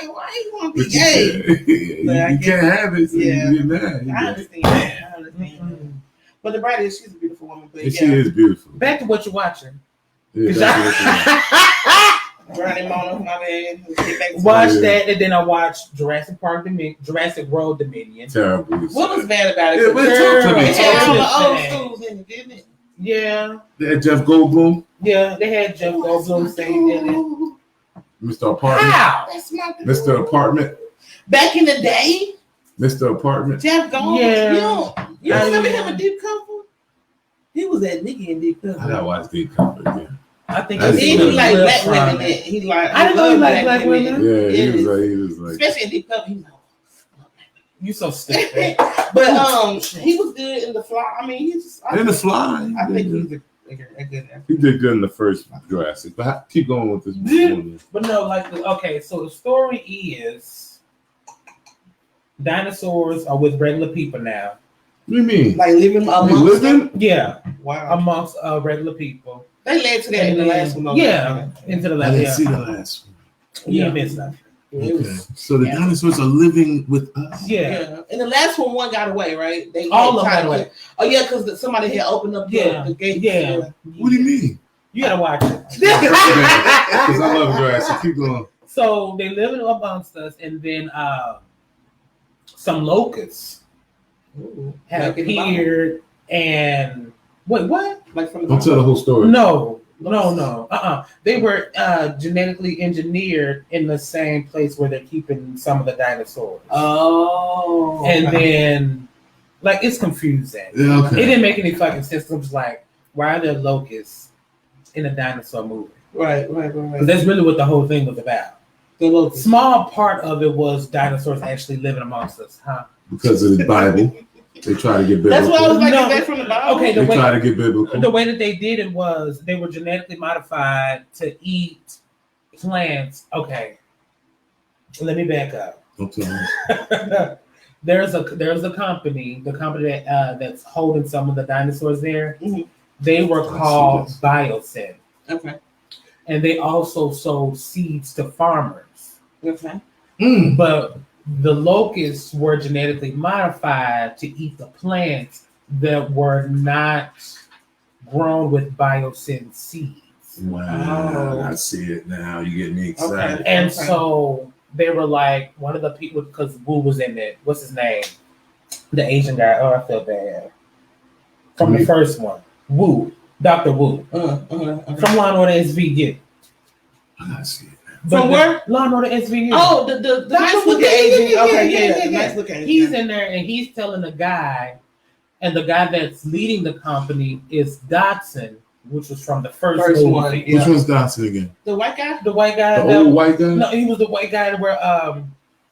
Why you want to be gay? You can't have it, so you get mad. I understand. But the bride is, she's a beautiful woman. But she is beautiful. Back to what you're watching. Drowning Mona, my bad. Watch that, and then I watched Jurassic World Dominion. Terrible. What was bad about it? It had all the old schools in it, didn't it? Yeah. They had Jeff Goldblum. Yeah, they had Jeff Goldblum saying in it. Mr. Apartment. How? Mr. Apartment. Back in the day, Mr. Apartment. Jeff Goldblum. Yeah. You don't remember him in Deep Cover? He was that nigga in Deep Cover. I gotta watch Deep Cover again. I think he like black women. He like. I didn't know he liked black women. Yeah, he was like. Especially in Deep Cover, he was like. You so stupid. But he was good in The Fly. I mean, In The Fly. I think he's a good actor. He did good in the first Jurassic, but keep going with this. But no, like, okay, so the story is dinosaurs are with regular people now. What do you mean? Like living amongst them? Yeah. Wow. Amongst regular people. They led to that in the last one. Yeah. Into the last one. I didn't see the last one. You missed that. Okay. So the dinosaurs are living with us. Yeah. And the last one got away, right? They all of them got away. Oh yeah, because somebody had opened up the gate. Yeah. What do you mean? You gotta watch it. Because I love Jurassic. Keep going. So they live amongst us, and then some locusts have appeared. And wait, what? Like from Don't tell the whole story. No. They were genetically engineered in the same place where they're keeping some of the dinosaurs. Oh. And then, like, it's confusing. Yeah, okay. It didn't make any fucking sense. It was like, why are there locusts in a dinosaur movie? Right. Because that's really what the whole thing was about. The locusts. Small part of it was dinosaurs actually living amongst us, huh? Because of the Bible. They try to get biblical. That's what I was like, is that from the Bible? Okay, they try to get biblical. The way that they did it was they were genetically modified to eat plants. Okay, let me back up. Don't tell me. There's a company, the company that that's holding some of the dinosaurs there. Mm-hmm. They were called Biosyn. Okay. And they also sold seeds to farmers. Okay. But the locusts were genetically modified to eat the plants that were not grown with Biosyn seeds. Wow, I see it now. You get me excited. Okay. And so they were like, one of the people, because Wu was in it. What's his name? The Asian guy. Oh, I feel bad. From the first one. Wu. Dr. Wu. From Law and Order SVU. I gotta see it. From where? Law and Order SVU. Oh, the nice looking Asian. Okay, yeah. Nice looking Asian. He's in there and he's telling the guy, and the guy that's leading the company is Dodson, which was from the first movie. One. Yeah. Which one's Dodson again? The white guy? The white guy. The old white guy? No, he was the white guy where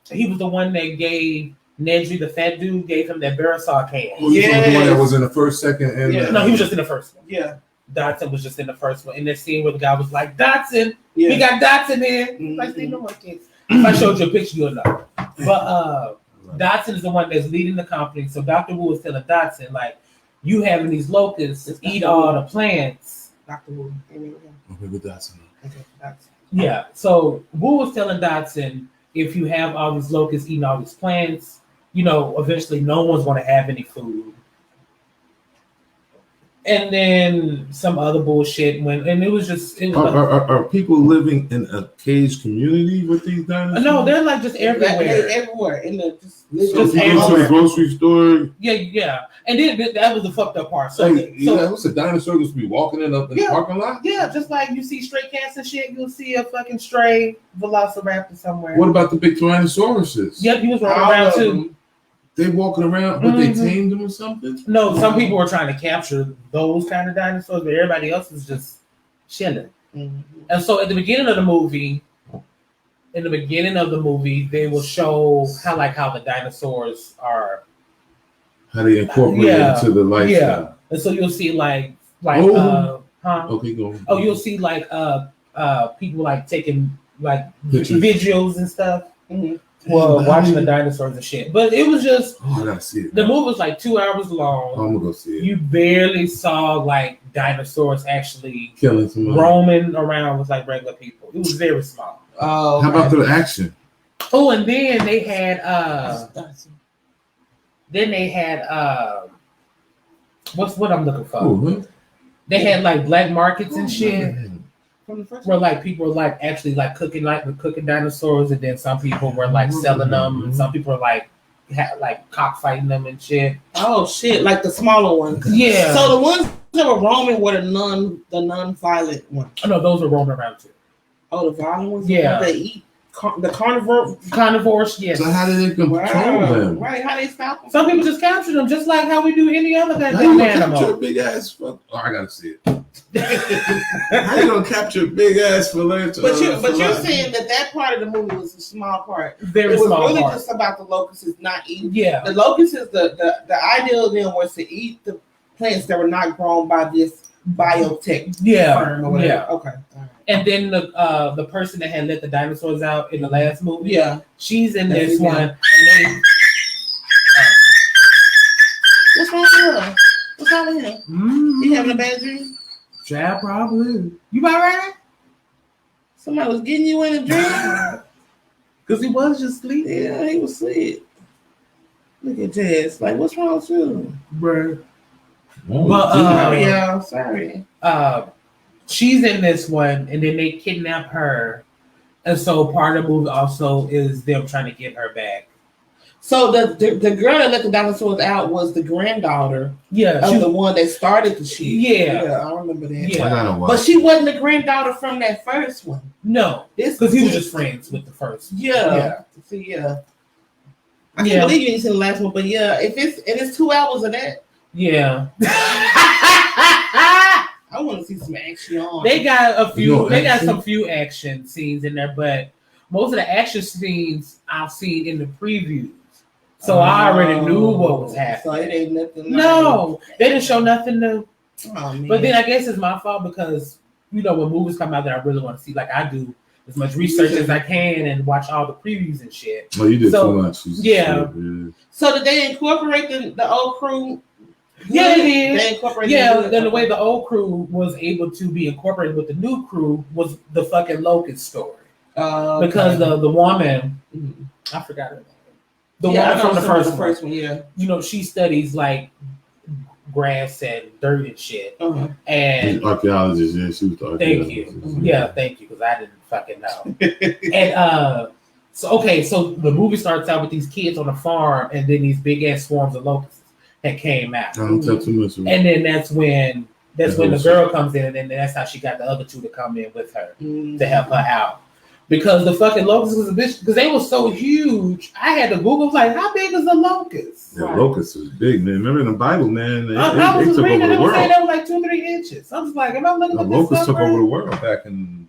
he was the one that gave Nedry, the fat dude, gave him that Barisal can. Oh, yeah. The one that was in the first, second, and no, he was just in the first one. Yeah. Dotson was just in the first one. In that scene where the guy was like, Dotson, we got Dotson in. Like, no more kids. If I showed you a picture, you'll know. But Dotson is the one that's leading the company. So Dr. Wu is telling Dotson, like, you having these locusts eat all the plants. Dr. Wu. Okay, with Dotson. Yeah. So Wu was telling Dotson, if you have all these locusts eating all these plants, you know, eventually no one's going to have any food. And then some other bullshit went, and it was just. Are people living in a caged community with these dinosaurs? No, they're like just everywhere. Everywhere. In the, just everywhere. To the grocery store. Yeah. And then that was the fucked up part. So, what's a dinosaur just be walking in the parking lot? Yeah, just like you see stray cats and shit, you'll see a fucking stray velociraptor somewhere. What about the big Tyrannosauruses? Yep, he was running around too. They walking around, but they tamed them or something? No, some people were trying to capture those kind of dinosaurs, but everybody else was just chilling. And so at the beginning of the movie, they will show how the dinosaurs are. How they incorporate into the lifestyle. Yeah. And so you'll see Okay, go on. Oh, you'll see people like taking like pictures. Videos and stuff. Well, watching the dinosaurs and shit. But it was just. Oh, I gotta see it. The movie was like 2 hours long. I'm gonna go see it. You barely saw like dinosaurs actually killing somebody, roaming around with like regular people. It was very small. Oh, how about the action? Oh, and then they had what I'm looking for? Ooh, they had like black markets and shit. Where like people were like actually like cooking dinosaurs, and then some people were like selling them, and some people were like cockfighting them and shit. Oh shit! Like the smaller ones. Yeah. So the ones a Roman were the non-violent one. Oh no, those are roaming around too. Oh, the violent ones. Yeah, they eat the carnivores. Yes. So how did they control them? Right? How they stop them? Some people just capture them, just like how we do any other How goddamn you animal. capture a big ass fuck? Oh, I gotta see it. How you gonna capture a big ass fillet? But you're saying that part of the movie was a small part. Very small. It was small really part. just about the locusts not eating. Yeah. The locusts, the idea of them was to eat the plants that were not grown by this biotech firm or whatever. Yeah. Okay. And then the person that had let the dinosaurs out in the last movie, she's in That's this it, one. yeah. And they, what's wrong with him? What's wrong with him? He having a bad dream? Chad, probably. You all right? Somebody was getting you in a dream? Because he was just sleeping. Yeah, he was asleep. Look at Jazz. Like, what's wrong with you? Bro. But, sorry. She's in this one, and then they kidnap her. And so part of the movie also is them trying to get her back. So the girl that let the dinosaurs out was the granddaughter of the one that started the shit. Yeah, I remember that. Yeah. But she wasn't the granddaughter from that first one. No, because he was just friends with the first. Yeah. See, I can't believe you didn't see the last one, but if it's 2 hours of that. Yeah. I want to see some action. They got a few. They got some few action scenes in there, but most of the action scenes I've seen in the previews. So I already knew what was happening. So it ain't nothing. No, they didn't show nothing new. Oh, man. But then I guess it's my fault because when movies come out that I really want to see, like I do as much research as I can and watch all the previews and shit. Oh, you did too much. Yeah. So did they incorporate the old crew? Yeah, it is. They incorporated. Yeah, then the way the old crew was able to be incorporated with the new crew was the fucking Locust story. Because the woman, I forgot her name. The woman from the first one. She studies like grass and dirt and shit. And archaeologist, she was the archaeologist. Thank you. Yeah, thank you, because I didn't fucking know. And so the movie starts out with these kids on a farm, and then these big ass swarms of locusts that came out. I don't tell too much. And then that's when the girl comes in, and then that's how she got the other two to come in with her to help her out. Because the fucking locust was a bitch, because they were so huge. I had to Google, like, how big is a locust? Yeah, locust is big, man. Remember in the Bible, man, they was took reading, over the world. They were like 2-3 inches. I was like, am I looking at this? Locusts took over the world back in.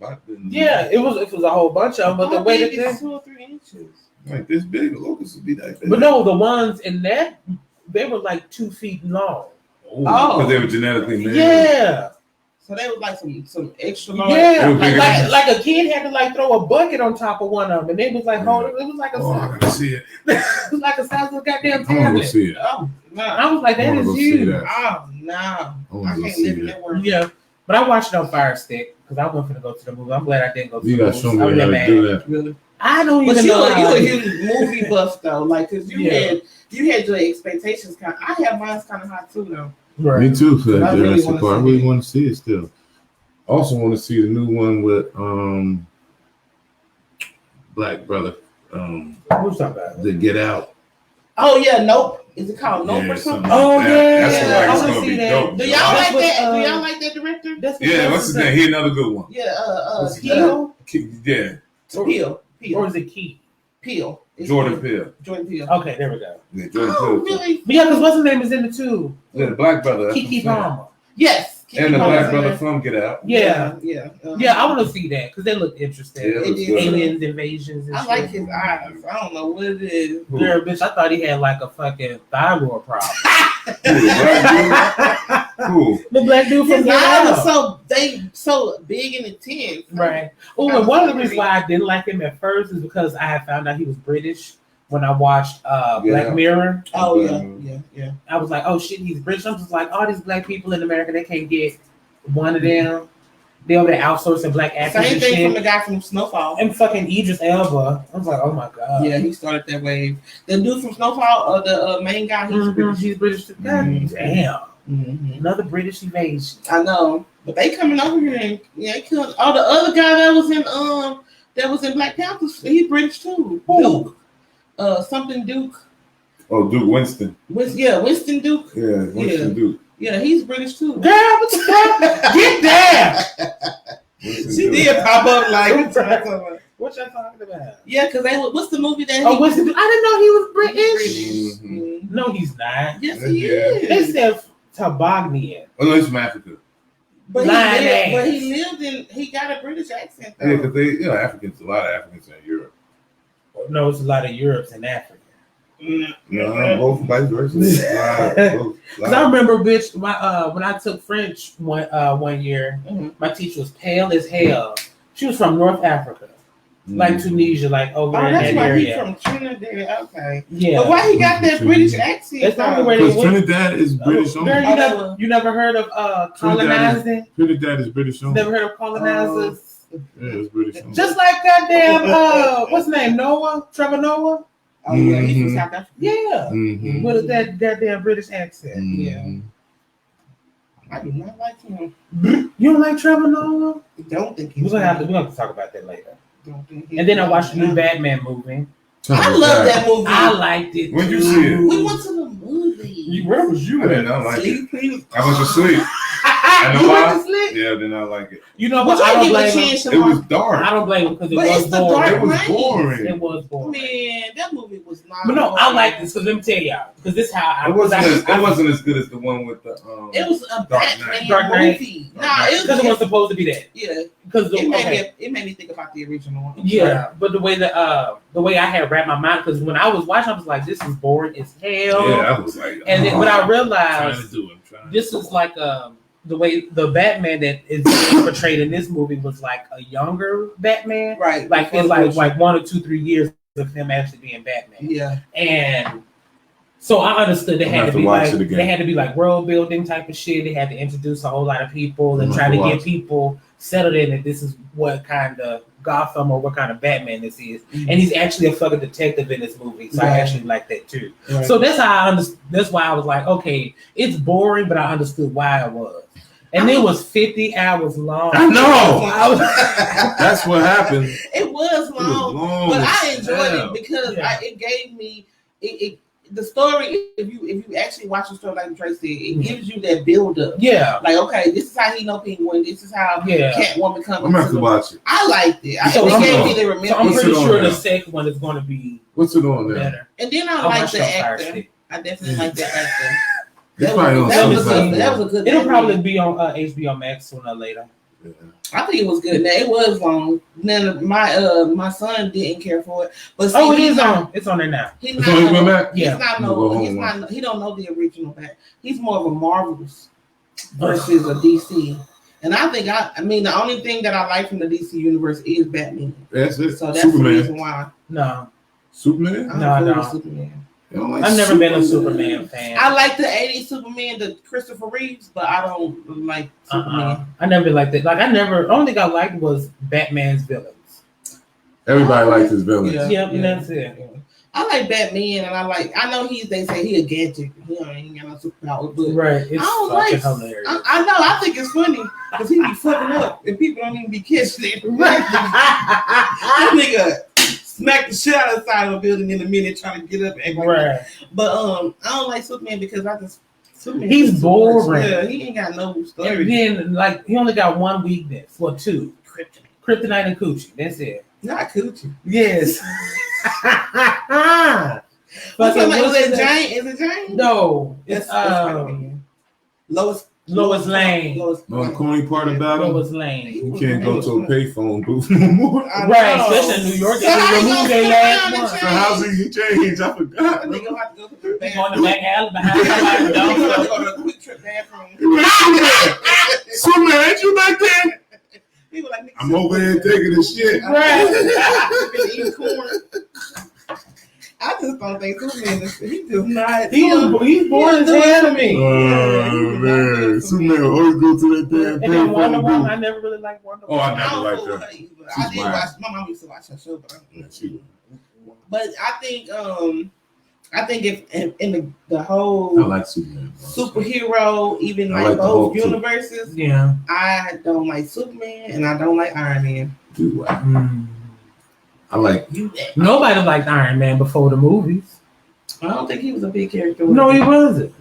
Yeah, it was a whole bunch of them, but the way that they 2 or 3 inches. Like this big, the locusts would be that big. But no, the ones in that they were like 2 feet long. Oh, because they were genetically made. Yeah. So they was like some extra large. Yeah, like a kid had to like throw a bucket on top of one of them, and they was like, hold it. It was like a I gotta see it. It was like a size of a goddamn tablet. I want to see it. Oh, no. I was like, that is huge. Oh no, I can't live in that world. Yeah, but I watched it on Fire Stick because I wasn't gonna go to the movie. I'm glad I didn't go to the movie. You gotta show me how to do that. Really? I don't even know. But you a huge movie buff though, like because you had your expectations kind. I have mine kind of high too though. Right. Me too. For that I really want to see it still. Also want to see the new one with Black Brother. Who's talking about? The Get Out. Oh yeah, Nope. Is it called Nope or something? Oh yeah, that's gonna be dope. Do y'all like that? Do y'all like that director? Yeah, what's his name? He another good one. Yeah, Peele. Yeah. Peele. Or is it Key? Peele. Jordan Peele. Jordan Peele. Okay, there we go. Yeah, Jordan Peele. Really? Yeah, because what's his name is in it too? Yeah, the Black Brother. Keke Palmer. Yes. And the Black Brother from Get Out. Yeah. Yeah. I want to see that because they look interesting. Yeah, aliens, invasions, and I like his eyes. I don't know what it is. Girl, bitch, I thought he had like a fucking thyroid problem. Cool. The black dude from his Get eyes Out. are so big and intense. Right. Oh, and one of the reasons why I didn't like him at first is because I had found out he was British when I watched Black Mirror. Oh yeah. I was like, oh shit, he's British. I'm just like, all these black people in America, they can't get one of them. They over there outsourcing black actors. Same thing from the guy from Snowfall. And fucking Idris Elba. I was like, oh my god. Yeah, he started that wave. The dude from Snowfall, the main guy, he's British. He's British. God damn. Another British invasion. I know, but they coming over here and they killed. Oh, the other guy that was in Black Panther, he's British too. Duke. Something Duke. Oh, Duke Winston. Winston Duke. Yeah, Winston Duke. Yeah, he's British too. Girl, what the fuck? Get down. She did pop up like. What y'all talking about? Yeah, because what's the movie that? Oh, what's the? I didn't know he was British. Mm-hmm. No, he's not. Yes, he is. They said Tabagnian. Oh no, he's from Africa. But he lived in. He got a British accent though. Yeah, because Africans. A lot of Africans in Europe. No, it's a lot of Europe's in Africa. No, both vice versa. Because I remember, bitch, when I took French one year, my teacher was pale as hell. She was from North Africa, like Tunisia, like over in that area. He's from Trinidad. Okay. Yeah. But why he got that British accent? It's not where they went. Trinidad is British only. Girl, you never heard of colonizing? Trinidad is British only. Never heard of colonizers? Yeah, it's British only. Just like goddamn, what's his name? Noah? Trevor Noah? Oh yeah, he's from South Africa. Yeah. With that goddamn British accent. Yeah. I do not like him. You don't like Trevor Noah? Don't think he's. We're gonna have to talk about that later. And then I watched the new Batman movie. I love that movie. I liked it. When did you see it? We went to the movie. Where was you? I didn't know. I went to sleep. You went to sleep? Yeah, I did not like it. You know what? I don't blame him. It was dark. I don't blame him because it was boring. It was boring. It was boring. Man, that movie was not. But no, I like this because let me tell y'all. Because this is how it wasn't as good as the one with the. It was a Batman movie. Nah, because it was supposed to be that. Yeah, because it made me think about the original one. Yeah, but the way I had wrapped my mind, because when I was watching, I was like, this is boring as hell. Yeah, I was like, and then when I realized this is like the way the Batman that is portrayed in this movie was like a younger Batman, right? Like it's like 1 or 2, 3 years of him actually being Batman. Yeah, and so I understood they had to be like world building type of shit. They had to introduce a whole lot of people and try to get people settled in that this is what kind of Gotham or what kind of Batman this is. And he's actually a fucking detective in this movie, so I actually like that too. Right. So that's how that's why I was like, okay, it's boring, but I understood why it was. And it was 50 hours long. I know. That's what happened. It was long, but I enjoyed it because it gave me the story. If you actually watch the story, like Trey said, it gives you that build up. Yeah, like okay, this is how he know Penguin. This is how Catwoman comes. I'm gonna have to watch it. I liked it. So it gave me the remembrance. So I'm pretty sure the second one is going to be what's it on there? Better. And then I like the actor. I definitely like the actor. That was a good. It'll probably be on HBO Max sooner or later. Yeah. I think it was good. Now it was long. Now my son didn't care for it, but see, he's on. It's on there now. He's not. He don't know the original Bat. He's more of a Marvel's versus a DC. And I think I mean the only thing that I like from the DC universe is Batman. That's it. So that's Superman. the reason why. No. Superman? No. Superman. I've never been a Superman fan. I like the 80s Superman, the Christopher Reeves, but I don't like Superman. I never liked it. Like only thing I liked was Batman's villains. Everybody likes his villains. Yeah, that's it. I like Batman, and I know they say he a gadget. He ain't got no superpower, but right. It's I don't like hilarious. I know. I think it's funny because he be fucking up, and people don't even be catching it. That nigga smack the shit out of the side of a building in a minute trying to get up and But I don't like Superman because he's boring. Yeah, he ain't got no story. And then he only got one weakness. Well, two. Kryptonite and coochie. That's it. Not coochie. Yes. Is it Jane? Is it Jane? No. It's Lois Lane. The corny part about him, Lois Lane. You can't go to a payphone booth no more. Right, especially in New York. They removed their last one. So how's he change? I forgot. They gonna have to go to the bathroom. On the back alley behind somebody's door. Go to a quick trip bathroom. Superman, ain't you back there? I'm over here taking the shit. Right. I just don't think Superman is. He does not. He's born as hell to me. Oh man, Superman always go to that damn. And then Wonder Woman, I never really liked Wonder Woman. Oh, I never liked her. I did watch. My mom used to watch her show, but I think if in the whole I like Superman. Superhero, even like both universes, I don't like Superman and I don't like Iron Man. Do I? I like you. Nobody liked Iron Man before the movies. I don't think he was a big character. No, he wasn't.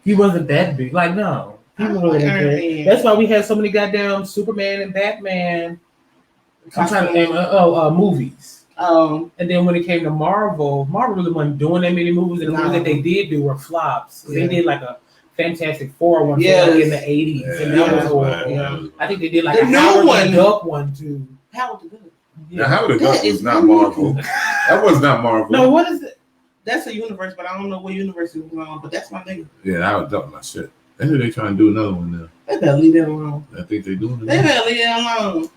He wasn't that big. Like, no. He really didn't care. That's why we had so many goddamn Superman and Batman movies. And then when it came to Marvel really wasn't doing that many movies, and the movies that they did do were flops. Yeah. They did like a Fantastic Four one in the 80s, and that was horrible. Yeah. I think they did like a Howard the Duck one too. Howard the Duck. Yeah. Now, Howard the Duck was not Marvel. That was not Marvel. No, what is it? That's a universe, but I don't know what universe it was on. But that's my nigga. Yeah, Howard the Duck, my shit. I think they trying to do another one now. They better leave that alone. I think they're doing it. They better leave that alone.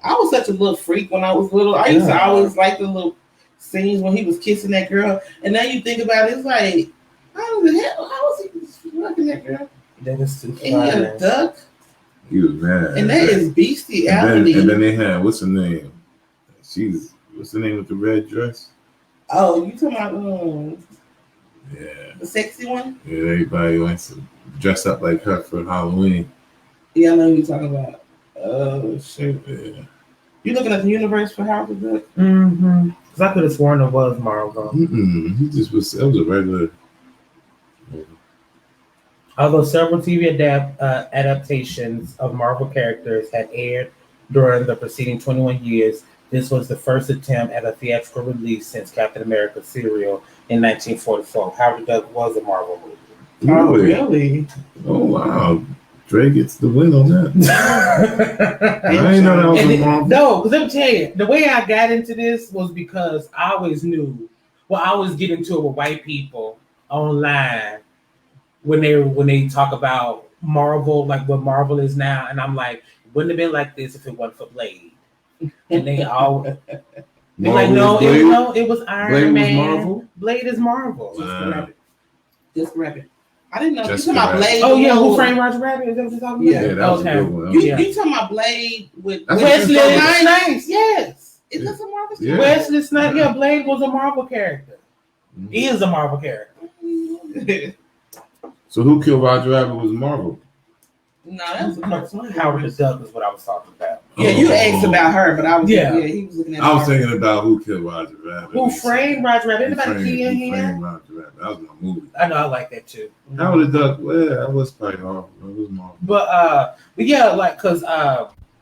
I was such a little freak when I was little. I used to always like the little scenes when he was kissing that girl. And now you think about it, it's like, how was he fucking that girl? That was too funny. And he a duck. He was mad. And that is bestiality. And then they had, what's her name? What's the name with the red dress? Oh, you talking about the sexy one? Yeah, everybody wants to dress up like her for Halloween. Yeah, I know who you're talking about. Oh shit! Yeah. You looking at the universe for Howard the Duck? Mm-hmm. Because I could have sworn it was Marvel. He just was. It was a regular. Although several TV adaptations of Marvel characters had aired during the preceding 21 years, this was the first attempt at a theatrical release since Captain America Serial in 1944. Howard the Duck was a Marvel movie. Oh, really? Oh, wow. Dre gets the win on that. I ain't know that was a Marvel. No, because let me tell you, the way I got into this was because I always knew. Well, I always get into it with white people online when they talk about Marvel, like what Marvel is now, and I'm like, wouldn't have been like this if it wasn't for Blade. And they all they're like, it was Iron Man. Was Marvel? Blade is Marvel. Just Rabbit. I didn't know. You talking about Blade? Oh yeah, Who Framed Roger Rabbit? Is that what you're talking about? Yeah, that was a good one. You talking about Blade with Wesley Snipes? Yes. Is this a Marvel? Yeah. Wesley Snipes. Yeah, Blade was a Marvel character. He is a Marvel character. So who killed Roger Rabbit was Marvel? No, that was a cartoon. Howard the Duck is what I was talking about. Yeah, you asked about her, but I was he was looking at. I was thinking about who killed Roger Rabbit. Who Framed Roger Rabbit? Anybody key in here? Framed Roger Rabbit. That was my movie. I know, I like that too. Howard the Duck. Well, that was probably Marvel. It was Marvel. But yeah, like because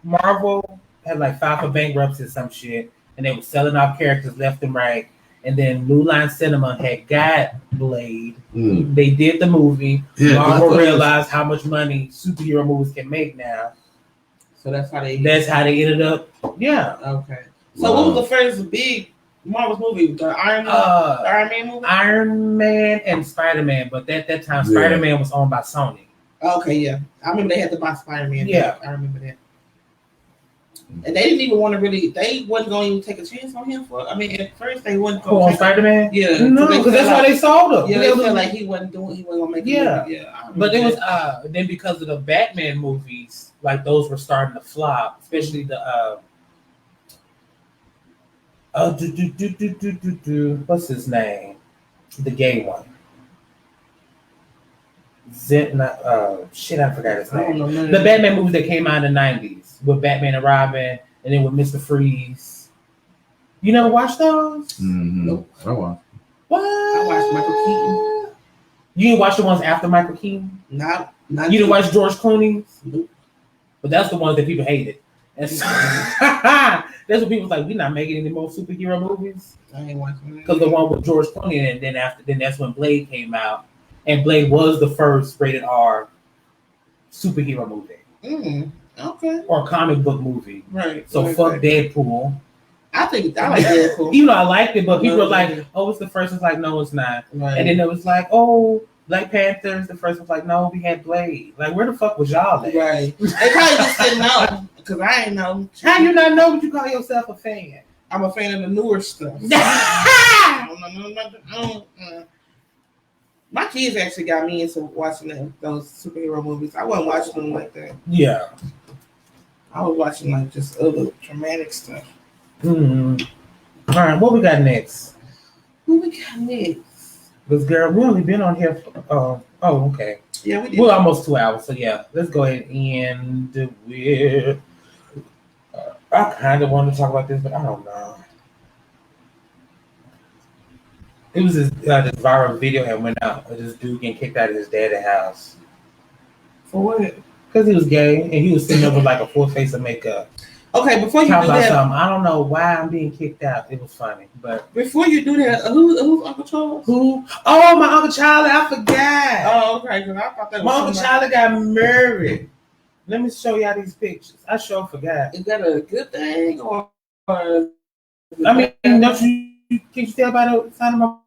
Marvel had like filed for bankruptcy or some shit, and they were selling off characters left and right. And then New Line Cinema had got Blade. They did the movie. Marvel realized how much money superhero movies can make now. So that's how they ended up. Yeah. Okay. So what was the first big Marvel movie? The Iron Man movie? Iron Man and Spider-Man. But at that time, Spider-Man was owned by Sony. Okay, yeah. I remember they had to buy Spider-Man. Yeah. I remember that. And they didn't even want to they wasn't going to even take a chance on him at first they wasn't going to. On Spider-Man? Yeah. No, because that's why they sold him. Yeah, they felt like he wasn't going to make it. Yeah. But it was, then because of the Batman movies, like those were starting to flop, especially the, what's his name? The gay one. I forgot his name. The Batman movies that came out in the 90s with Batman and Robin, and then with Mr. Freeze. You never watched those? Mm-hmm. Nope. I watched. What? I watched Michael Keaton. You didn't watch the ones after Michael Keaton? Not you didn't watch George Clooney's? Nope. But that's the ones that people hated. And so, that's what people was like, we're not making any more superhero movies. I ain't watching it. Because the one with George Clooney, and then that's when Blade came out. And Blade was the first rated R superhero movie. Okay. Or comic book movie. Right. So fuck Deadpool. I like Deadpool. Even though I liked it, but people were like, oh, it's the first. It's like, no, it's not. Right. And then it was like, oh, Black Panther's the first. Was like, no, we had Blade. Like, where the fuck was y'all at? Right. They probably just didn't know. Because I ain't know. How you not know, but you call yourself a fan? I'm a fan of the newer stuff. My kids actually got me into watching those superhero movies. I wasn't watching them like that. Yeah. I was watching like just other dramatic stuff. All right, what we got next? What we got next? Because girl, we only been on here for, okay. Yeah, we did. We're almost 2 hours, so yeah, let's go ahead and end with. I kind of wanted to talk about this, but I don't know. It was this viral video that went out of this dude getting kicked out of his dad's house. For what? Because he was gay and he was sitting there with like a full face of makeup. Okay, before you do that, I don't know why I'm being kicked out. It was funny, but before you do that, who's Uncle Charles? Who? Oh, my Uncle Charlie! I forgot. Oh, okay. Because I thought that was my Uncle Charlie got married. Let me show y'all these pictures. I sure forgot. Is that a good thing or I mean, don't you can you tell by the sound of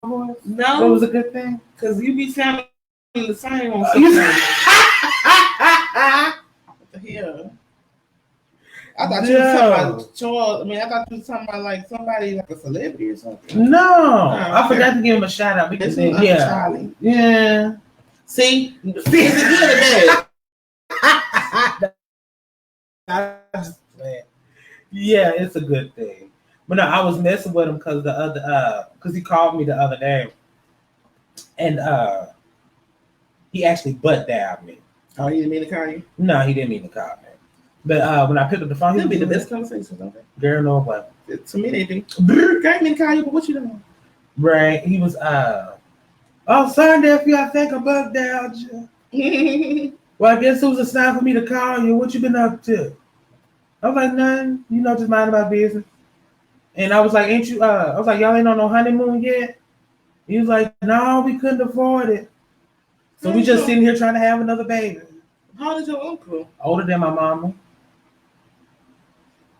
my voice? No, it was a good thing because you be sounding the same on something. What the hell? I thought you were talking about Charles. I mean, I thought you were talking about like somebody like a celebrity or something. No, I forgot to give him a shout out because Charlie. Yeah. See, is it good or bad? Yeah, it's a good thing. But no, I was messing with him because because he called me the other day, and he actually butt dialed me. Oh, he didn't mean to call you? No, he didn't mean to call me. But when I picked up the phone, that'd be the best conversation, don't they? Girl, no what? To me, they do. Can't mean to call you, but what you doing? Right. He was oh, sorry, nephew, I think I butt dialed you. Well, I guess it was a sign for me to call you. What you been up to? I was like, nothing. You know, just minding my business. And I was like, ain't you? I was like, y'all ain't on no honeymoon yet. He was like, no, we couldn't afford it. So we just sitting here trying to have another baby. How old is your uncle? Older than my mama.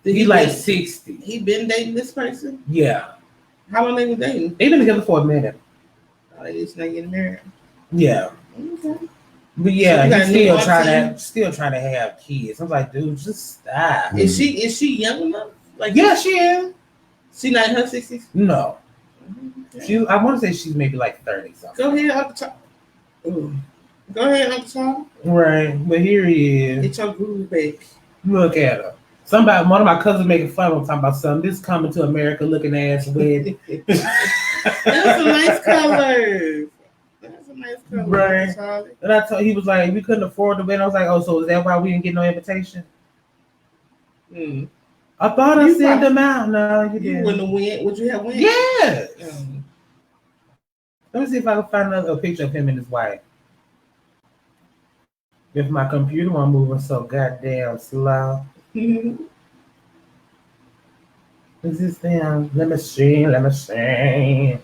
He like 60. He been dating this person? Yeah. How long they been dating? They've been together for a minute. Oh, they just not getting married. Yeah. Okay. But yeah, so he's still trying to have kids. I was like, dude, just stop. Is she young enough? Like, yeah, she is. She not in her 60s? No. Okay. I want to say she's maybe like 30 something. Go ahead, Uncle Tom. Go ahead, Uncle Tom. Right, but here he is. Get your groove back. Look at her. One of my cousins making fun of him talking about something. This coming to America looking ass wedding. That's a nice color. That's a nice color. Right. And he was like, we couldn't afford the wedding. I was like, oh, so is that why we didn't get no invitation? I thought I sent them out. No, you didn't. You wouldn't have went. Would you have went? Yes. Let me see if I can find a picture of him and his wife. If my computer won't moving so goddamn slow. Is this them? Let me see. Yeah,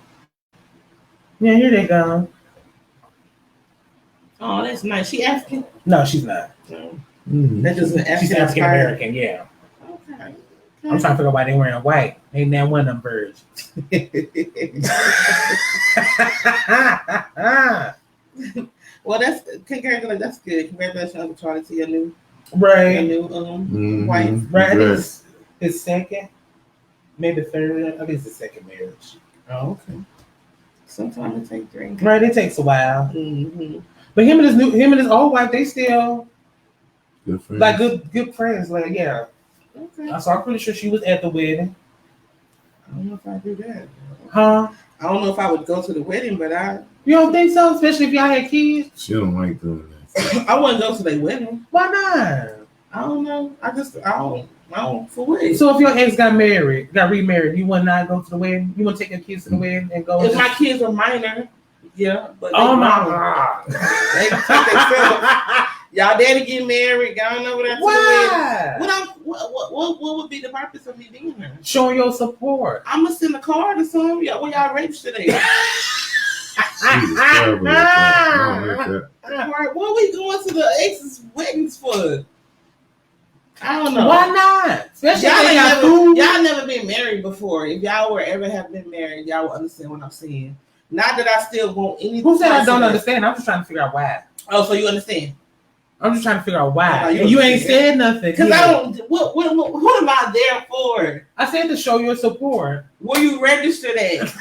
here they go. Oh, that's nice. She African? No, she's not. No. That's just an African. She's African American, yeah. Okay. I'm trying to figure out why they wearing white. They ain't that one of them birds. Well, that's congratulations. That's good. Congratulations, Uncle Charlie, to your new wife. Right. I think it's his second, maybe third. I think it's the second marriage. Oh, okay. Sometimes it takes 3. Right, it takes a while. Mm-hmm. But him and his old wife, they still good friends. Like good friends. Like yeah. Okay. So I'm pretty sure she was at the wedding. I don't know if I do that. Huh? I don't know if I would go to the wedding, but You don't think so? Especially if y'all had kids? She don't like doing that. I wouldn't go to their wedding. Why not? I don't know. I don't for what? So if your ex got remarried, you would not go to the wedding? You want to take your kids to the wedding and go? If my kids are minor, yeah. But oh my God. They take themselves. Y'all daddy get married, y'all know what I'm saying. What would be the purpose of me being there? Showing your support. I'm gonna send a card or something. Where y'all registered at? What are we going to the ex's weddings for? I don't know. Why not? Especially y'all never been married before. If y'all were ever have been married, y'all will understand what I'm saying. Not that I still want anything. Who said I don't understand? I'm just trying to figure out why. Oh, so you understand? I'm just trying to figure out why. You ain't said nothing. Because I don't. What am I there for? I said to show your support. Where you registered at?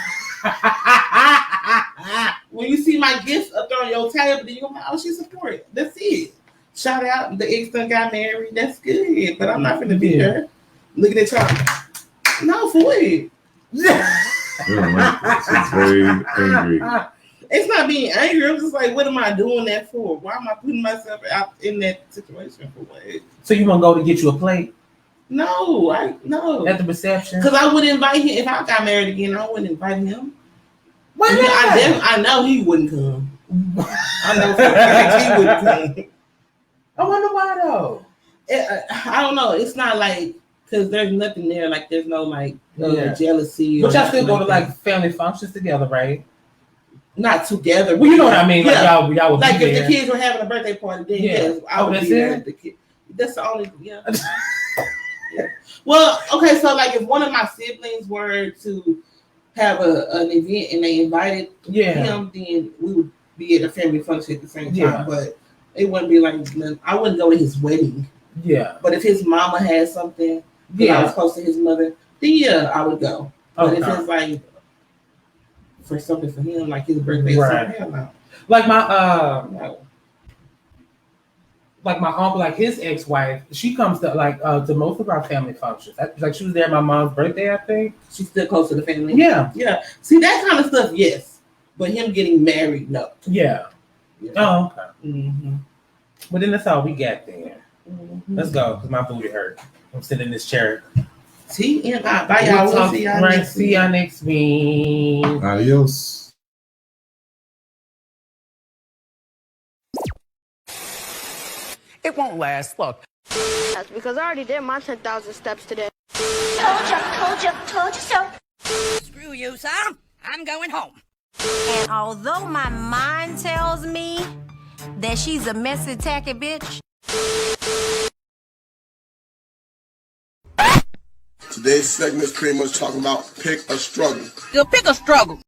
When you see my gifts up there on your table, then you go, oh, she support. That's it. Shout out, the ex done got married. That's good. But I'm not gonna be there looking at y'all. No, for what? She's very angry. It's not being angry. I'm just like, what am I doing that for? Why am I putting myself out in that situation for what? So you want to go to get you a plate? No, no. At the reception? Because I wouldn't invite him. If I got married again, I wouldn't invite him. Why not? I know he wouldn't come. I know for a fact he wouldn't come. I wonder why though. I don't know. It's not like because there's nothing there. Like there's no like jealousy. But y'all still go to like family functions together, right? Not together. Well, you know what I mean. Yeah. Like y'all would like be if there. the kids were having a birthday party, then yes, I would be there. That's the only yeah. Well, okay, so like if one of my siblings were to have an event and they invited him, then we would be at a family function at the same time. Yeah. But it wouldn't be like I wouldn't go to his wedding. Yeah. But if his mama had something, I was close to his mother, then I would go. But if it's like for something for him, like his birthday or something, hell no. Like my like my uncle, like his ex-wife, she comes to like to most of our family functions. Like she was there at my mom's birthday, I think. She's still close to the family. Yeah. Yeah. See that kind of stuff, yes. But him getting married, no. Yeah. Oh, okay. Mm-hmm. But then that's all we got there. Mm-hmm. Let's go, because my booty hurt. I'm sitting in this chair. TMI. Bye, y'all. We'll see y'all next week. See y'all next week. Adios. It won't last. Look. That's because I already did my 10,000 steps today. Told you so. Screw you, son. I'm going home. And although my mind tells me that she's a messy, tacky bitch. Today's segment is pretty much talking about pick a struggle. Pick a struggle.